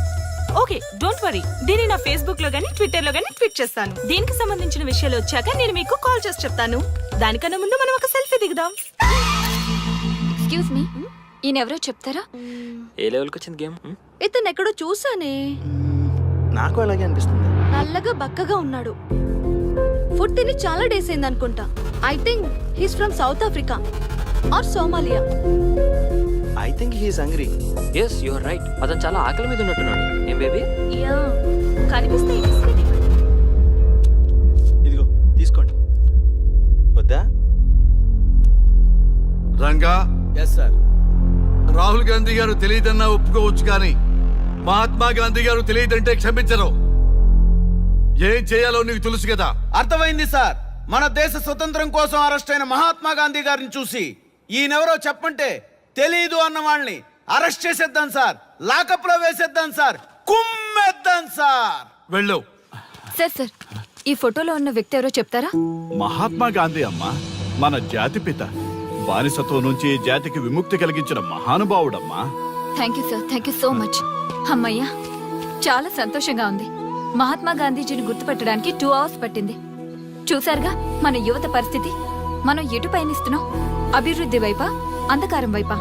ఓకే డోంట్ వరీ, దీన్ని నా ఫేస్బుక్ లో గానీ ట్విట్టర్ లో గానీ ట్వీట్ చేస్తాను. దీనికి సంబంధించిన విషయాలు వచ్చాక నేను మీకు కాల్ చేసి చెప్తాను. దానికన్నా ముందు మనం ఒక సెల్ఫీ దిగుదాం. ఎక్స్క్యూజ్ మీ, ఈయన ఎవరో చెప్తారా? ఏ లెవెల్కి వచ్చింది గేమ్? ఇతను ఎక్కడో చూసానే. నాకు అలాగే అనిపిస్తుంది. నల్లగా బక్కగా ఉన్నాడు. ఫుడ్ తిని చాలా డేస్ అయింది అనుకుంటా. I think he's from South Africa or Somalia. I think he's hungry. Yes you are right, అతను చాలా ఆకలి మీద ఉన్నట్టున్నాడు. ఏం బేబీ? యా కనిపిస్తే ఇదిగో తీసుకోండి. వద్దా? Ranga yes sir. రాహుల్ గాంధీ గారు తెలియదన్నా ఒప్పుకోవచ్చు కానీ మహాత్మా గాంధీ గారు తెలియదంటే క్షమించరు. ఏం చేయాలో నీకు తెలుసు కదా. అర్థమైంది సార్. మన దేశ స్వతంత్రం కోసం అరెస్ట్ అయిన మహాత్మా గాంధీ గారిని చూసి ఈయనెవరో చెప్పంటే తెలీదు అన్న వాళ్ళని అరెస్ట్ చేసేద్దాం సార్. లాకప్ లో వేసేద్దాం సార్. కుమ్మేద్దాం సార్. వెళ్ళు. సార్ సార్, ఈ ఫోటోలో ఉన్న వ్యక్తి ఎవరో చెప్తారా? మహాత్మా గాంధీ అమ్మ మన జాతిపిత. బానిసత్వం నుంచి జాతికి విముక్తి కలిగించిన మహానుభావుడమ్మా. Thank you sir, thank you so much. అమ్మయ్యా, చాలా సంతోషంగా ఉంది. మహాత్మా గాంధీజీని గుర్తుపట్టడానికి 2 hours పట్టింది. చూసారుగా మన యువత పరిస్థితి. మనం ఎటు పయనిస్తున్నాం? అభివృద్ధి వైపా, అంధకారం వైపా?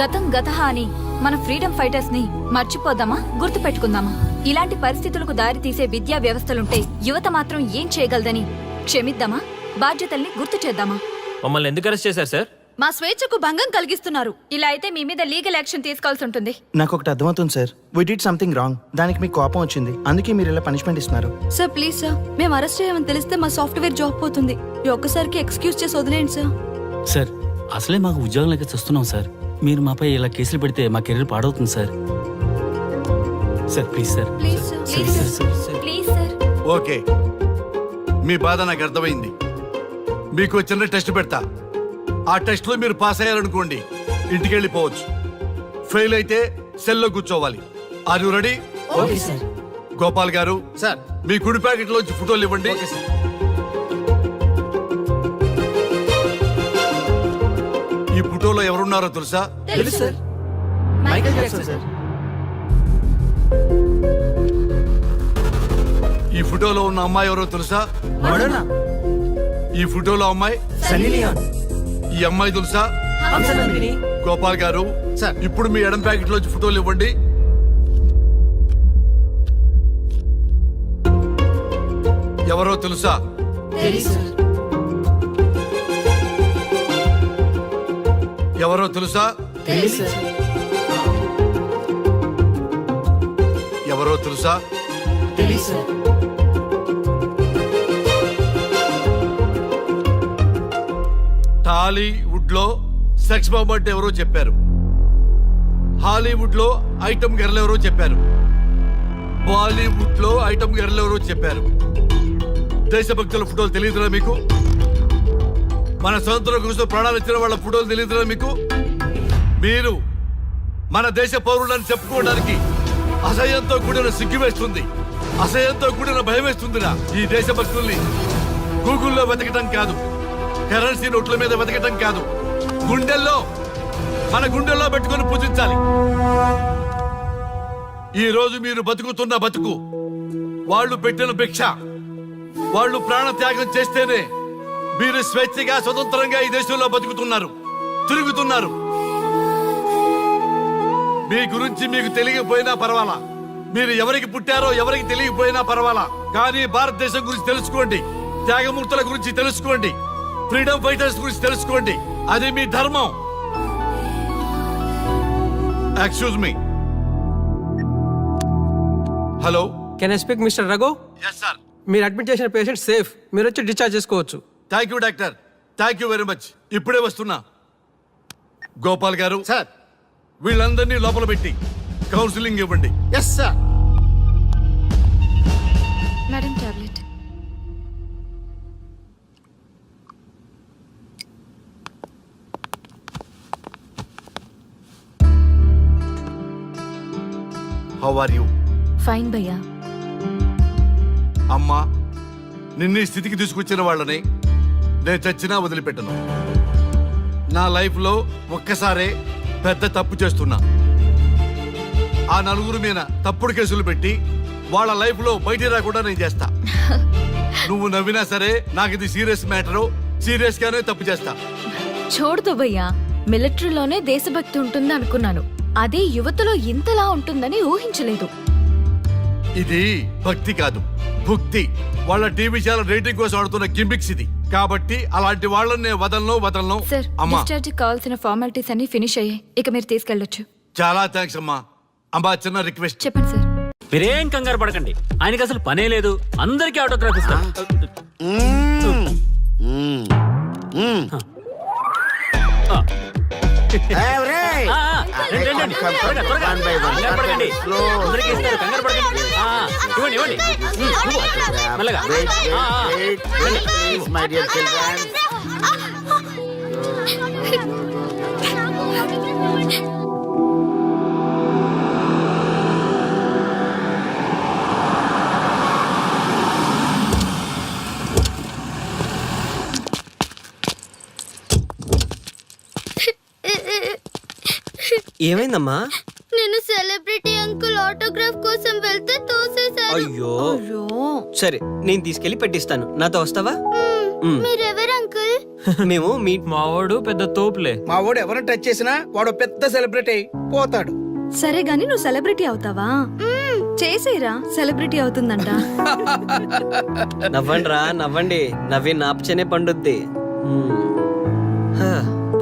గతం గతహ అని మన ఫ్రీడమ్ ఫైటర్స్ ని మర్చిపోదామా, గుర్తు పెట్టుకుందామా? ఇలాంటి పరిస్థితులకు దారి తీసే విద్యా వ్యవస్థలుంటే యువత మాత్రం ఏం చేయగలదని క్షమిద్దామా, బాధ్యతల్ని గుర్తు చేద్దామా? మమ్మల్ని ఎందుకు అరెస్ట్ చేశారు సార్? మా స్వేచ్ఛకు భంగం కలిగిస్తున్నారు. ఇలా అయితే మీ మీద లీగల్ యాక్షన్ తీసుకోవాల్సి ఉంటుంది. నాకు ఒకటి అర్థమవుతుంది sir. We did something wrong. దానికి మీకు కోపం వచ్చింది, అందుకే మీరు ఇలా పనిష్మెంట్ ఇస్తున్నారు. సార్ ప్లీజ్ సార్, మేము అరెస్ట్ చేయమని తెలిస్తే మా సాఫ్ట్వేర్ జాబ్ పోతుంది. ఈ ఒక్కసారికి ఎక్స్క్యూజ్ చేసి వదిలేండి సార్. సార్ అసలే మాకు ఉద్యోగం లేక చూస్తున్నాం సార్. మీరు మాపై ఇలా కేసులు పెడితే మా కెరీర్ పాడవుతుంది sir. Sir please sir. Please sir, please sir, please sir. Okay, మీ బాధ నాకు అర్థమైంది. మీకు చిన్న టెస్ట్ పెడతా. ఆ టెస్ట్ లో మీరు పాస్ అయ్యారనుకోండి, ఇంటికి వెళ్ళిపోవచ్చు. ఫెయిల్ అయితే సెల్లో కూర్చోవాలి. Are you ready? Okay sir. Gopal గారు సార్. మీ కుడి ప్యాకెట్ లోంచి ఫోటోలు ఇవ్వండి. ఈ ఫోటోలో ఎవరున్నారో తెలుసా? తెలుసు సార్, మైకేల్ జాక్సన్ సార్. ఈ ఫోటోలో ఉన్న అమ్మాయి ఎవరో తెలుసా? మడోనా. ఈ ఫోటోలో అమ్మాయి సన్నీ లియోన్. ఈ అమ్మాయి తెలుసా? హంసనందిని. గోపాల్ గారు సార్. ఇప్పుడు మీ ఎడం ప్యాకెట్ లోంచి ఫోటోలు ఇవ్వండి. ఎవరో తెలుసా? ఎవరో తెలుసా? ఎవరో తెలుసా? టాలీవుడ్ లో సెక్స్ బాంబ్ అంటే ఎవరో చెప్పారు. హాలీవుడ్ లో ఐటమ్ గర్ల్ ఎవరో చెప్పారు. బాలీవుడ్ లో ఐటమ్ గర్ల్ ఎవరో చెప్పారు. దేశభక్తుల ఫోటోలు తెలియదురా మీకు? మన స్వతంత్రం కోసం ప్రాణాలు ఇచ్చిన వాళ్ళ ఫోటోలు తెలియదురా మీకు? మీరు మన దేశ పౌరులని చెప్పుకోవడానికి అసహ్యంతో కూడిన సిగ్గు వేస్తుంది, అసహ్యంతో కూడిన భయం వేస్తుందిరా. ఈ దేశభక్తుల్ని గూగుల్లో వెతకటం కాదు, కరెన్సీ నోట్ల మీద వెతకటం కాదు, గుండెల్లో మన గుండెల్లో పెట్టుకొని పూజించాలి. ఈ రోజు మీరు బతుకుతున్న బతుకు వాళ్ళు పెట్టిన భిక్ష. వాళ్ళు ప్రాణ త్యాగం చేస్తేనే మీరు స్వేచ్ఛగా స్వతంత్రంగా ఈ దేశంలో బతుకుతున్నారు, తిరుగుతున్నారు. మీ గురించి మీకు తెలియకపోయినా పర్వాలా, మీరు ఎవరికి పుట్టారో ఎవరికి తెలియకపోయినా పర్వాలా, కానీ భారతదేశం గురించి తెలుసుకోండి, త్యాగమూర్తుల గురించి తెలుసుకోండి, ఫ్రీడమ్ ఫైటర్స్ గురించి తెలుసుకోండి. అది మీ ధర్మం. Excuse me. Hello, can I speak mister Raghu? Yes sir. మీరు అడ్మిట్ చేసిన పేషెంట్ సేఫ్, మీరు వచ్చి డిశ్చార్జ్ చేసుకోవచ్చు. Thank you doctor, thank you very much. ఇప్పుడే వస్తున్నా. గోపాల్ గారు సార్. వీళ్ళందరినీ లోపల పెట్టి కౌన్సిలింగ్ ఇవ్వండి. Yes sir. Madam tablet. How are you? Fine భయ్యా. అమ్మా, నిన్ను ఈ స్థితికి తీసుకొచ్చిన వాళ్ళని నేను చచ్చినా వదిలిపెట్టను. నా లైఫ్లో ఒక్కసారే పెద్ద తప్పు చేస్తున్నా. ఆ నలుగురు మీద తప్పుడు కేసులు పెట్టి వాళ్ళ లైఫ్లో బయటికి రాకుండా నేను చేస్తా. నువ్వు నవ్వినా సరే నాకు ఇది సీరియస్ మ్యాటరు, సీరియస్ గానే తప్పు చేస్తా. చూడదు భయ్యా, మిలిటరీలోనే దేశభక్తి ఉంటుంది అనుకున్నాను, అదే యువతలో ఇంతలా ఉంటుందని ఊహించలేదు. ఇది భక్తి కాదు, భుక్తి. వాళ్ళ టీవీ ఛానల్ రేటింగ్ కోసం ఆడుతున్న గిమిక్స్ ఇది. కాబట్టి అలాంటి వాళ్ళని నేను వదలను. సార్, అమ్మా, డిశ్చార్జ్ కావాల్సిన ఫార్మాలిటీస్ అన్ని ఫినిష్ అయ్యాయి, ఇక మీరు తీసుకెళ్ళొచ్చు. చాలా థ్యాంక్స్ అమ్మా. అమ్మా, చిన్న రిక్వెస్ట్. చెప్పండి సార్. మీరేం కంగారు పడకండి, ఆయనకి అసలు పనే లేదు, అందరికీ ఆటోగ్రాఫ్ ఇస్తాం. ఏమైందమ్మా? నేను సెలబ్రిటీ అంకుల్ ఆటోగ్రాఫ్ కోసం వెళ్తే తోసేశారు. అయ్యో, సరే నేను తీసుకెళ్లి పెట్టిస్తాను, నాతో వస్తావా? మీరెవరు అంకుల్? మేము మీ మావాడు పెద్ద తోపులే. మా వాడు ఎవరిని టచ్ చేసినా వాడు పెద్ద సెలబ్రిటీ అయి పోతాడు. సరే గాని నువ్వు సెలబ్రిటీ అవుతావా? చేసేరా, సెలబ్రిటీ అవుతుందంట. నవ్వండిరా, నవ్వండి, నవ్వి నాపచనే పండుద్ది.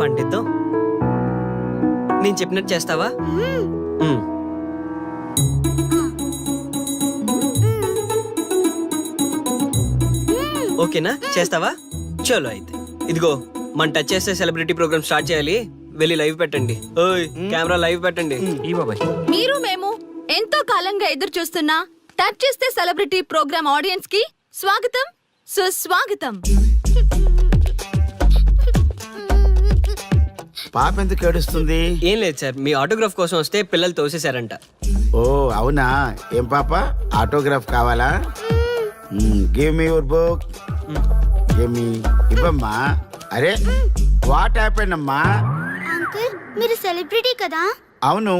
పండిద్దాం. నేను చెప్పినట్టు చేస్తావా? ఓకేనా, చేస్తావా? చలో అయితే, ఇదిగో మన టచ్ చేస్తే సెలబ్రిటీ ప్రోగ్రామ్ స్టార్ట్ చేయాలి, వెళ్ళి లైవ్ పెట్టండి. ఓయ్, కెమెరా లైవ్ పెట్టండి. ఈ బాబాయ్, మీరు మేము ఎంతో కాలంగా ఎదురు చూస్తున్నా టచ్ చేస్తే సెలబ్రిటీ ప్రోగ్రామ్ ఆడియన్స్ కి స్వాగతం, సుస్వాగతం. పాప ఎందుకు ఏడుస్తుంది? ఏం లేదు సార్, మీ ఆటోగ్రాఫ్ కోసం వస్తే పిల్లలు తోసేశారంట. ఓ అవునా? ఏం పాప, ఆటోగ్రాఫ్ కావాలా? Give me your book. ఇవ్వమ్మా. అరే, వాట్ హ్యాపెండ్ అమ్మా? అంకుల్, మీరు సెలబ్రిటీ కదా? అవును.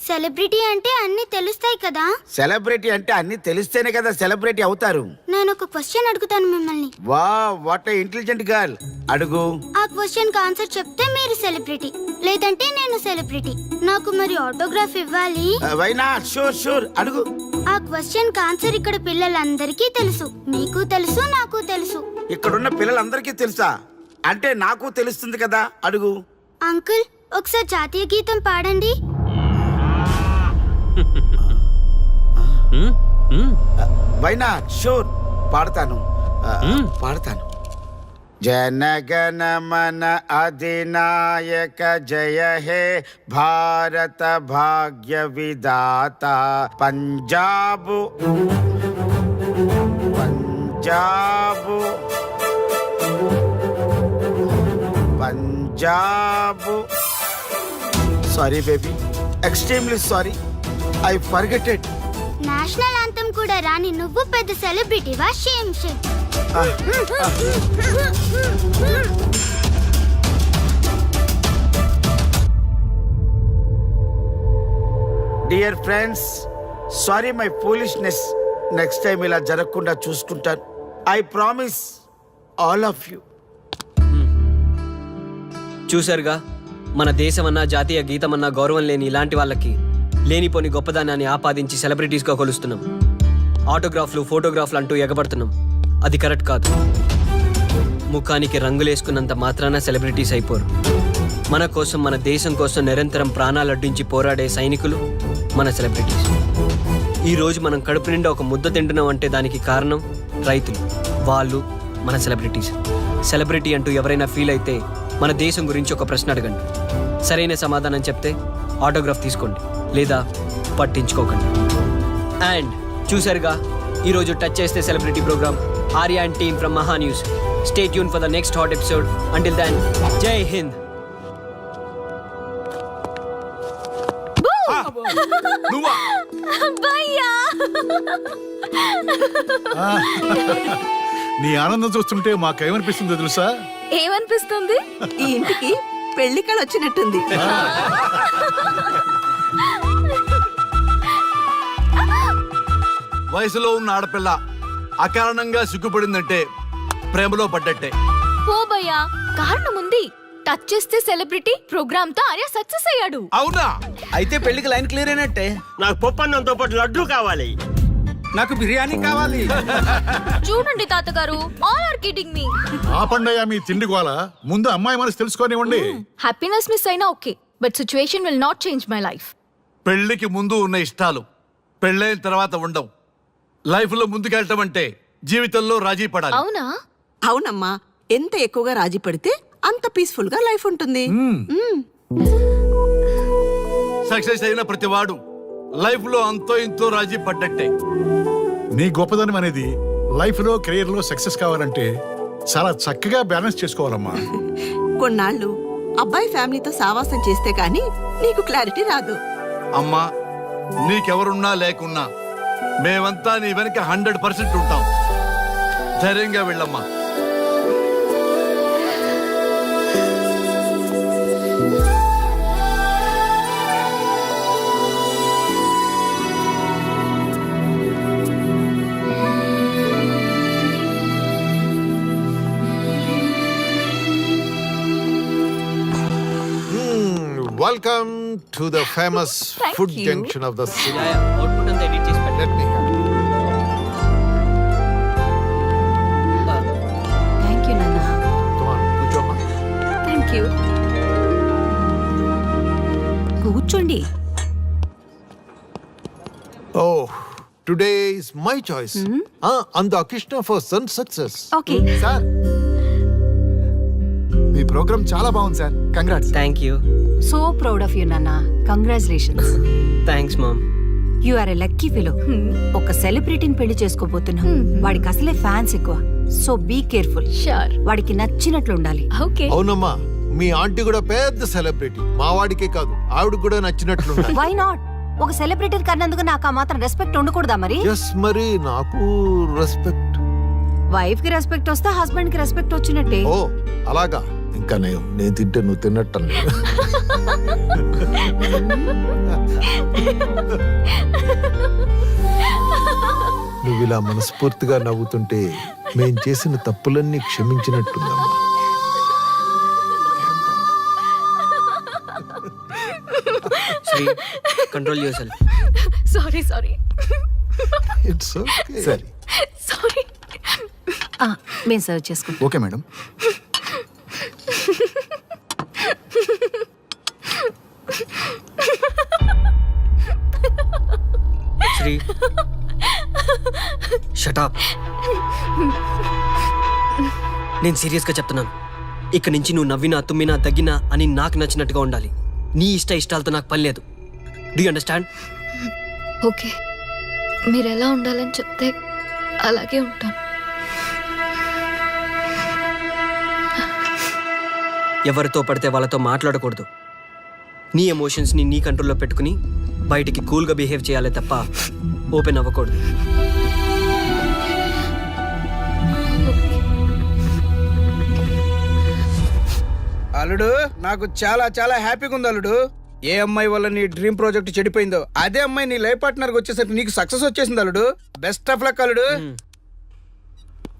సెలబ్రిటీ అంటే అన్ని తెలుస్తాయి కదా? సెలబ్రిటీ అంటే అన్ని తెలిస్తేనే కదా సెలబ్రిటీ అవుతారు. నేను నేను ఒక క్వశ్చన్ అడుగుతాను మిమ్మల్ని. వా వాట్ ఏ ఇంటెలిజెంట్ గర్ల్. అడుగు. ఆ క్వశ్చన్ కి ఆన్సర్ చెప్తే మీరు సెలబ్రిటీ, లేదంటే నేను సెలబ్రిటీ. నాకు మరి ఆటోగ్రాఫ్ ఇవ్వాలి. Why not? షూర్ షూర్, అడుగు. ఆ క్వశ్చన్ కి ఆన్సర్ ఇక్కడ పిల్లలందరికీ తెలుసు, మీకు తెలుసు, నాకు తెలుసు. ఇక్కడున్న పిల్లలందరికీ తెలుసా? అంటే నాకు తెలుస్తుంది కదా. అడుగు. అంకుల్, ఒకసారి జాతీయ గీతం పాడండి. Why not? షూర్, పాడతాను. పాడతాను. జనగణ మన అధినాయక జయ హే భారత భాగ్య విధాత Punjab Punjab Punjab. Sorry baby, extremely sorry, I forget it. National anthem కూడా రాని నువ్వు పెద్ద సెలబ్రిటీవా? Shame shame. Dear friends, sorry my foolishness. Next time ఇలా జరగకుండా చూసుకుంటాను. I promise all of you. చూశారుగా, మన దేశమన్నా జాతీయ గీతమన్నా గౌరవం లేని ఇలాంటి వాళ్ళకి లేనిపోని గొప్పదానాన్ని ఆపాదించి సెలబ్రిటీస్గా కొలుస్తున్నాం. ఆటోగ్రాఫ్లు, ఫోటోగ్రాఫ్లు అంటూ ఎగబడుతున్నాం. అది కరెక్ట్ కాదు. ముఖానికి రంగులేసుకున్నంత మాత్రాన సెలబ్రిటీస్ అయిపోరు. మన కోసం, మన దేశం కోసం నిరంతరం ప్రాణాలు అడ్డించి పోరాడే సైనికులు మన సెలబ్రిటీస్. ఈరోజు మనం కడుపు నిండా ఒక ముద్ద తింటున్నాం అంటే దానికి కారణం రైతులు. వాళ్ళు మన సెలబ్రిటీస్. సెలబ్రిటీ అంటూ ఎవరైనా ఫీల్ అయితే మన దేశం గురించి ఒక ప్రశ్న అడగండి. సరైన సమాధానం చెప్తే ఆటోగ్రాఫ్ తీసుకోండి, లేదా పట్టించుకోకండి. అండ్ చూసారుగా, ఈరోజు టచ్ చేస్తే celebrity programme Arya and team from Maha news. Stay tuned for the next hot episode. Until then, Jai Hind. నీ ఆనందం చూస్తుంటే మాకేమనిపిస్తుందో తెలుసా? ఏమనిపిస్తుంది? ఈ ఇంటికి పెళ్లి కళ వచ్చినట్టుంది. వయసులో ఉన్న ఆడపిల్ల అకారణంగా సిగ్గుపడిందంటే ప్రేమలో పడ్డట్టే. ఓ భయ్యా, కారణం ఉంది. టచ్ చేస్తే సెలబ్రిటీ ప్రోగ్రామ్ తో ఆర్య సక్సెస్ అయ్యాడు. అవునా? అయితే పెళ్లికి లైన్ క్లియర్ అయినట్టే. నాకు పప్పన్నంతో పాటు లడ్డు కావాలి. నాకు బిర్యానీ కావాలి. చూడండి తాతగారు, ఆల్ ఆర్ కిడింగ్ మీ. ఆపండయ్యా మీ తిండి గోల. ముందు అమ్మాయి మనసు తెలుసుకోనివ్వండి. హ్యాపీనెస్ మిస్ అయినా okay, but situation will not change my life. పెళ్లికి ముందు ఉన్న ఇష్టాలు పెళ్ళైన తర్వాత ఉండవు. లైఫ్ లో ముందుకెళ్ళటం అంటే జీవితంలో రాజీ పడాలి. అవునా? అవునమ్మా, ఎంత ఎక్కువగా రాజీ పడితే అంత పీస్ఫుల్ గా లైఫ్ ఉంటుంది. సక్సెస్ అయిన ప్రతివాడు లైఫ్ లో అంతో ఇంతో రాజీ పడ్డట్టే. నీ గొప్పదనం అనేది లైఫ్ లో, కెరీర్ లో సక్సెస్ కావాలంటే చాలా చక్కగా బ్యాలెన్స్ చేసుకోవాలమ్మా. కొన్నాళ్ళు అబ్బాయి ఫ్యామిలీతో సావాసం చేస్తే గానీ నీకు క్లారిటీ రాదు. అమ్మా, నీకెవరున్నా లేకున్నా మేమంతా నీ వెనక 100% ఉంటాం. ధైర్యంగా వెళ్ళమ్మా. Welcome to the famous food junction of the city. Output అంతా ఎడిట్ చేసి పెట్టండి. Let me have it. Thank you నాన్న. Come on, కూర్చోమ్మా. Thank you. కూర్చోండి. Oh, today is my choice. And the Krishna for son success. Okay. Sir, మీ programme చాలా బాగుంది sir. Congrats. Thank you. So proud of you నాన్న. Congratulations. Thanks mom. You are a lucky fellow. ఒక సెలబ్రిటీని పెళ్లి చేసుకోబోతున్నావు. వాడికి అసలే ఫ్యాన్స్ ఎక్కువ. So be careful. షూర్. వాడికి నచ్చినట్లు ఉండాలి. ఓకే. అవునమ్మా, మీ ఆంటీ కూడా పెద్ద సెలబ్రిటీ. మా వాడికే కాదు, ఆవిడకి కూడా నచ్చినట్లు వై నాట్? ఒక సెలబ్రిటీ కన్నందుకు నాకు ఆ మాత్రం రెస్పెక్ట్ ఉండకూడదా మరి? ఎస్, మరి నాకు రెస్పెక్ట్. వైఫ్ కి రెస్పెక్ట్ వస్తే హస్బెండ్ కి రెస్పెక్ట్ వచ్చినట్టే. ఓ అలాగా. ఇంకా నేను తింటే నువ్వు తిన్నట్టు. నువ్వు ఇలా మనస్ఫూర్తిగా నవ్వుతుంటే మేం చేసిన తప్పులన్నీ క్షమించినట్టుందమ్మా. Sri control your sorry sorry it's okay. Sorry మేము సర్వ్ చేసుకుంటాం. Okay madam. శ్రీ షటాప్. నేను సీరియస్గా చెప్తున్నాను. ఇక్కడి నుంచి నువ్వు నవ్వినా తుమ్మినా తగ్గినా అని నాకు నచ్చినట్టుగా ఉండాలి. నీ ఇష్టాలతో నాకు పని లేదు. Do you understand? ఓకే, మీరు ఎలా ఉండాలని చెప్తే అలాగే ఉంటాను. ఎవరితో పడితే వాళ్ళతో మాట్లాడకూడదు. నీ ఎమోషన్స్ని నీ కంట్రోల్లో పెట్టుకుని బయటికి కూల్గా బిహేవ్ చేయాలి తప్ప ఓపెన్ అవ్వకూడదు. అల్లుడు, నాకు చాలా చాలా హ్యాపీగా ఉంది అల్లుడు. ఏ అమ్మాయి వల్ల నీ డ్రీమ్ ప్రాజెక్ట్ చెడిపోయిందో అదే అమ్మాయి నీ లైఫ్ పార్ట్నర్ వచ్చేసరికి నీకు సక్సెస్ వచ్చేసింది అల్లుడు. బెస్ట్ ఆఫ్ లక్ అల్లుడు.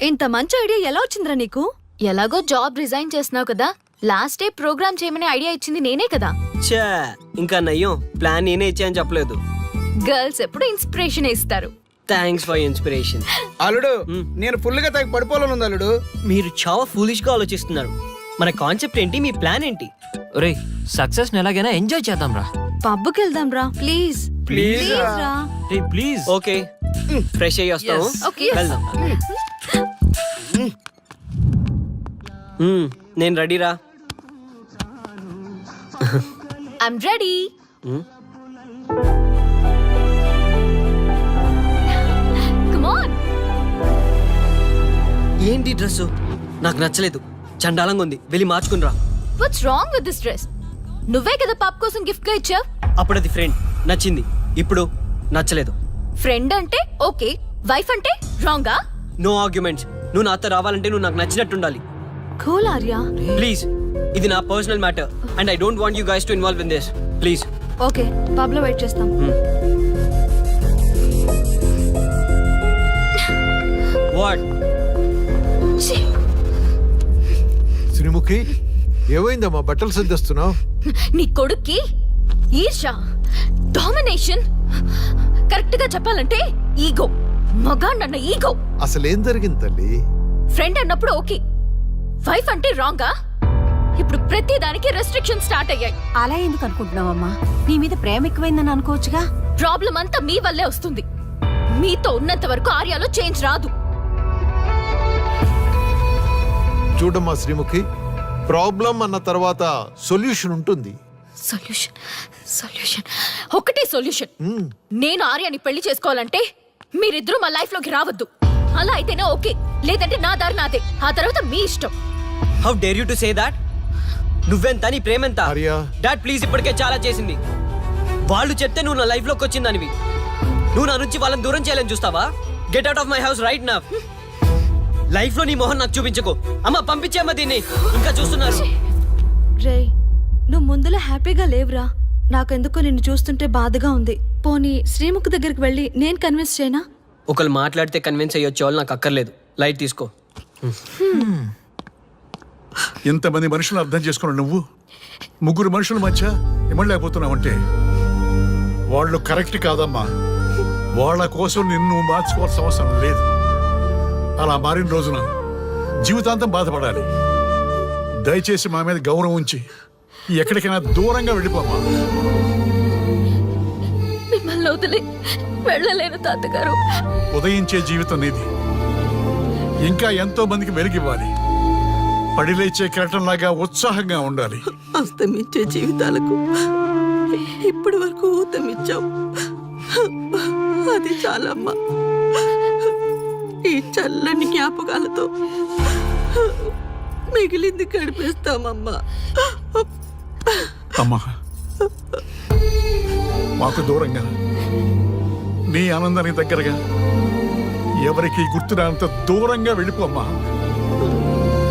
ఇంత మంచి ఐడియా ఎలా వచ్చిందిరా నీకు? ఎలాగో జాబ్ రిజైన్ చేస్తున్నావు కదా, లాస్ట్ డే ప్రోగ్రామ్ చేయమని ఐడియా ఇచ్చింది నేనే కదా. చా, ఇంకా నయ్యం ప్లాన్ నేనే ఇచ్చాయని చెప్పలేదు. గర్ల్స్ ఎప్పుడు ఇన్స్పిరేషన్ ఇస్తారు. Thanks for inspiration. అల్లుడు, నేను ఫుల్ గా తగ్గి పడిపోవాలని ఉంది అల్లుడు. మీరు చాలా ఫూలిష్ గా ఆలోచిస్తున్నారు. మన కాన్సెప్ట్ ఏంటి, మీ ప్లాన్ ఏంటి? రే సక్సెస్ ఎలాగైనా ఎంజాయ్ చేద్దాం రా. పబ్కి వెళ్దాం రా ప్లీజ్. ప్లీజ్ రా. రే ప్లీజ్. ఓకే, ఫ్రెష్ అయ్యి వస్తాము. Okay. వెళ్దాం. నేను రెడీరా. I'm ready. Come on. ఏంటి డ్రెస్ నాకు నచ్చలేదు, చండాలంగా ఉంది. వెళ్ళి మార్చుకునిరా. What's wrong with this dress? నువ్వే కదా పాప కోసం గిఫ్ట్ గా ఇచ్చావు. అప్పుడు అది ఫ్రెండ్, నచ్చింది. ఇప్పుడు నచ్చలేదు. ఫ్రెండ్ అంటే ఓకే, వైఫ్ అంటే రాంగా? No arguments. నువ్వు నాతో రావాలంటే నువ్వు నాకు నచ్చినట్టు ఉండాలి. కూల్ ఆర్యా. ప్లీజ్, ఇది నా personal matter and I don't want you guys to involve in this. Please. Okay, pub లో వెయిట్ చేస్తాం. వాట్? శ్రీముఖి, ఏమైందమ్మా బట్టలు సర్దిస్తున్నావు? నీ కొడుక్కి ఈర్ష, డామినేషన్, కరెక్ట్ గా చెప్పాలంటే ఈగో. మగాండన్న ఈగో. అసలేం జరిగింది తల్లి? ఫ్రెండ్ అన్నప్పుడు ఓకే, వైఫ్ అంటే రాంగా? ఇప్పుడు ప్రతి దానికి రెస్ట్రిక్షన్ స్టార్ట్ అయ్యాయి. అలా ఎందుకు అనుకుంటున్నావమ్మా? నీ మీద ప్రేమ ఎక్కువైందని అనుకోవచ్చుగా. ప్రాబ్లం అంతా మీ వల్లే వస్తుంది. మీతో ఉన్నంత వరకు ఆర్యాలో చేంజ్ రాదు. చూడమ్మా శ్రీముఖి, ప్రాబ్లం అన్న తర్వాత సొల్యూషన్ ఉంటుంది. సొల్యూషన్ సొల్యూషన్ ఒకటే సొల్యూషన్. నేను ఆర్యాని పెళ్లి చేసుకోవాలంటే మీరిద్దరూ మా లైఫ్ లోకి రావద్దు. అలా అయితేనే ఓకే, లేదంటే నా దారి నాదే. ఆ తర్వాత మీ ఇష్టం. How dare you to say that? నువ్వెంత, నీ ప్రేమెంత? ఆర్యా, డాడ్ ప్లీజ్, ఇప్పటికే చాలా చేసింది. వాళ్ళు చెప్తే నువ్వు నా లైఫ్ లోకి వచ్చిందనివి. నువ్వు నా నుంచి వాళ్ళని దూరం చేయాలని చూస్తావా? Get out of my house right now. Life లో నీ మొహం నాకు చూపించకు. అమ్మ పంపించేమ్మ దీన్ని, ఇంకా చూస్తున్నారు. రే, నువ్వు ముందులో హ్యాపీగా లేవురా. నాకెందుకో నిన్ను చూస్తుంటే బాధగా ఉంది. పోనీ శ్రీముఖ్ దగ్గరికి వెళ్ళి నేను కన్విన్స్ చేయనా? ఒకళ్ళు మాట్లాడితే కన్విన్స్ అయ్యొచ్చే వాళ్ళు నాకు అక్కర్లేదు. లైట్ తీసుకో. ఇంతమంది మనుషులను అర్థం చేసుకున్న నువ్వు ముగ్గురు మనుషుల మధ్య ఇమ్మలేకపోతున్నావంటే వాళ్ళు కరెక్ట్ కాదమ్మా. వాళ్ళ కోసం నిన్ను మార్చుకోవాల్సిన అవసరం లేదు. అలా మారిన రోజున జీవితాంతం బాధపడాలి. దయచేసి మా మీద గౌరవం ఉంచి ఎక్కడికైనా దూరంగా వెళ్ళిపోమ్మా. మిమ్మల్ని వదిలి వెళ్ళలేను తాతగారు. ఉదయించే జీవితం నీది. ఇంకా ఎంతో మందికి వెలిగివ్వాలి. పడిలేచే కెరటంలాగా ఉత్సాహంగా ఉండాలి. అస్తమించే జీవితాలకు ఇప్పటి వరకు ఊతమిచ్చాం. అది చాలమ్మా. ఈ చల్లని జ్ఞాపకాలతో మిగిలింది గడిపేస్తామమ్మా. అమ్మా, మాకు దూరంగా నీ ఆనందానికి దగ్గరగా ఎవరికి గుర్తురానంత దూరంగా వెళ్ళిపోమ్మా.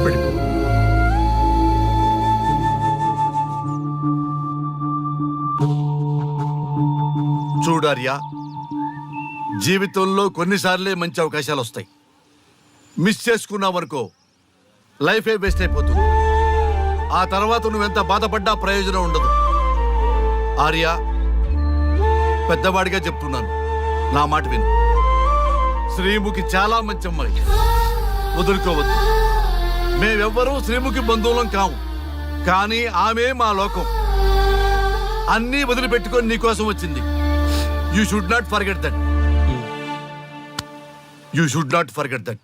వెళ్ళిపో. చూడార్యా, జీవితంలో కొన్నిసార్లే మంచి అవకాశాలు వస్తాయి. మిస్ చేసుకున్నావనుకో లైఫే వేస్ట్ అయిపోతుంది. ఆ తర్వాత నువ్వెంత బాధపడ్డా ప్రయోజనం ఉండదు. ఆర్య, పెద్దవాడిగా చెప్తున్నాను, నా మాట విను. శ్రీముఖి చాలా మంచి అమ్మాయి, వదులుకోవద్దు. మేమెవ్వరూ శ్రీముఖి బంధువులం కాము, కానీ ఆమె మా లోకం. అన్నీ వదిలిపెట్టుకొని నీకోసం వచ్చింది. You should not forget that. You should not forget that.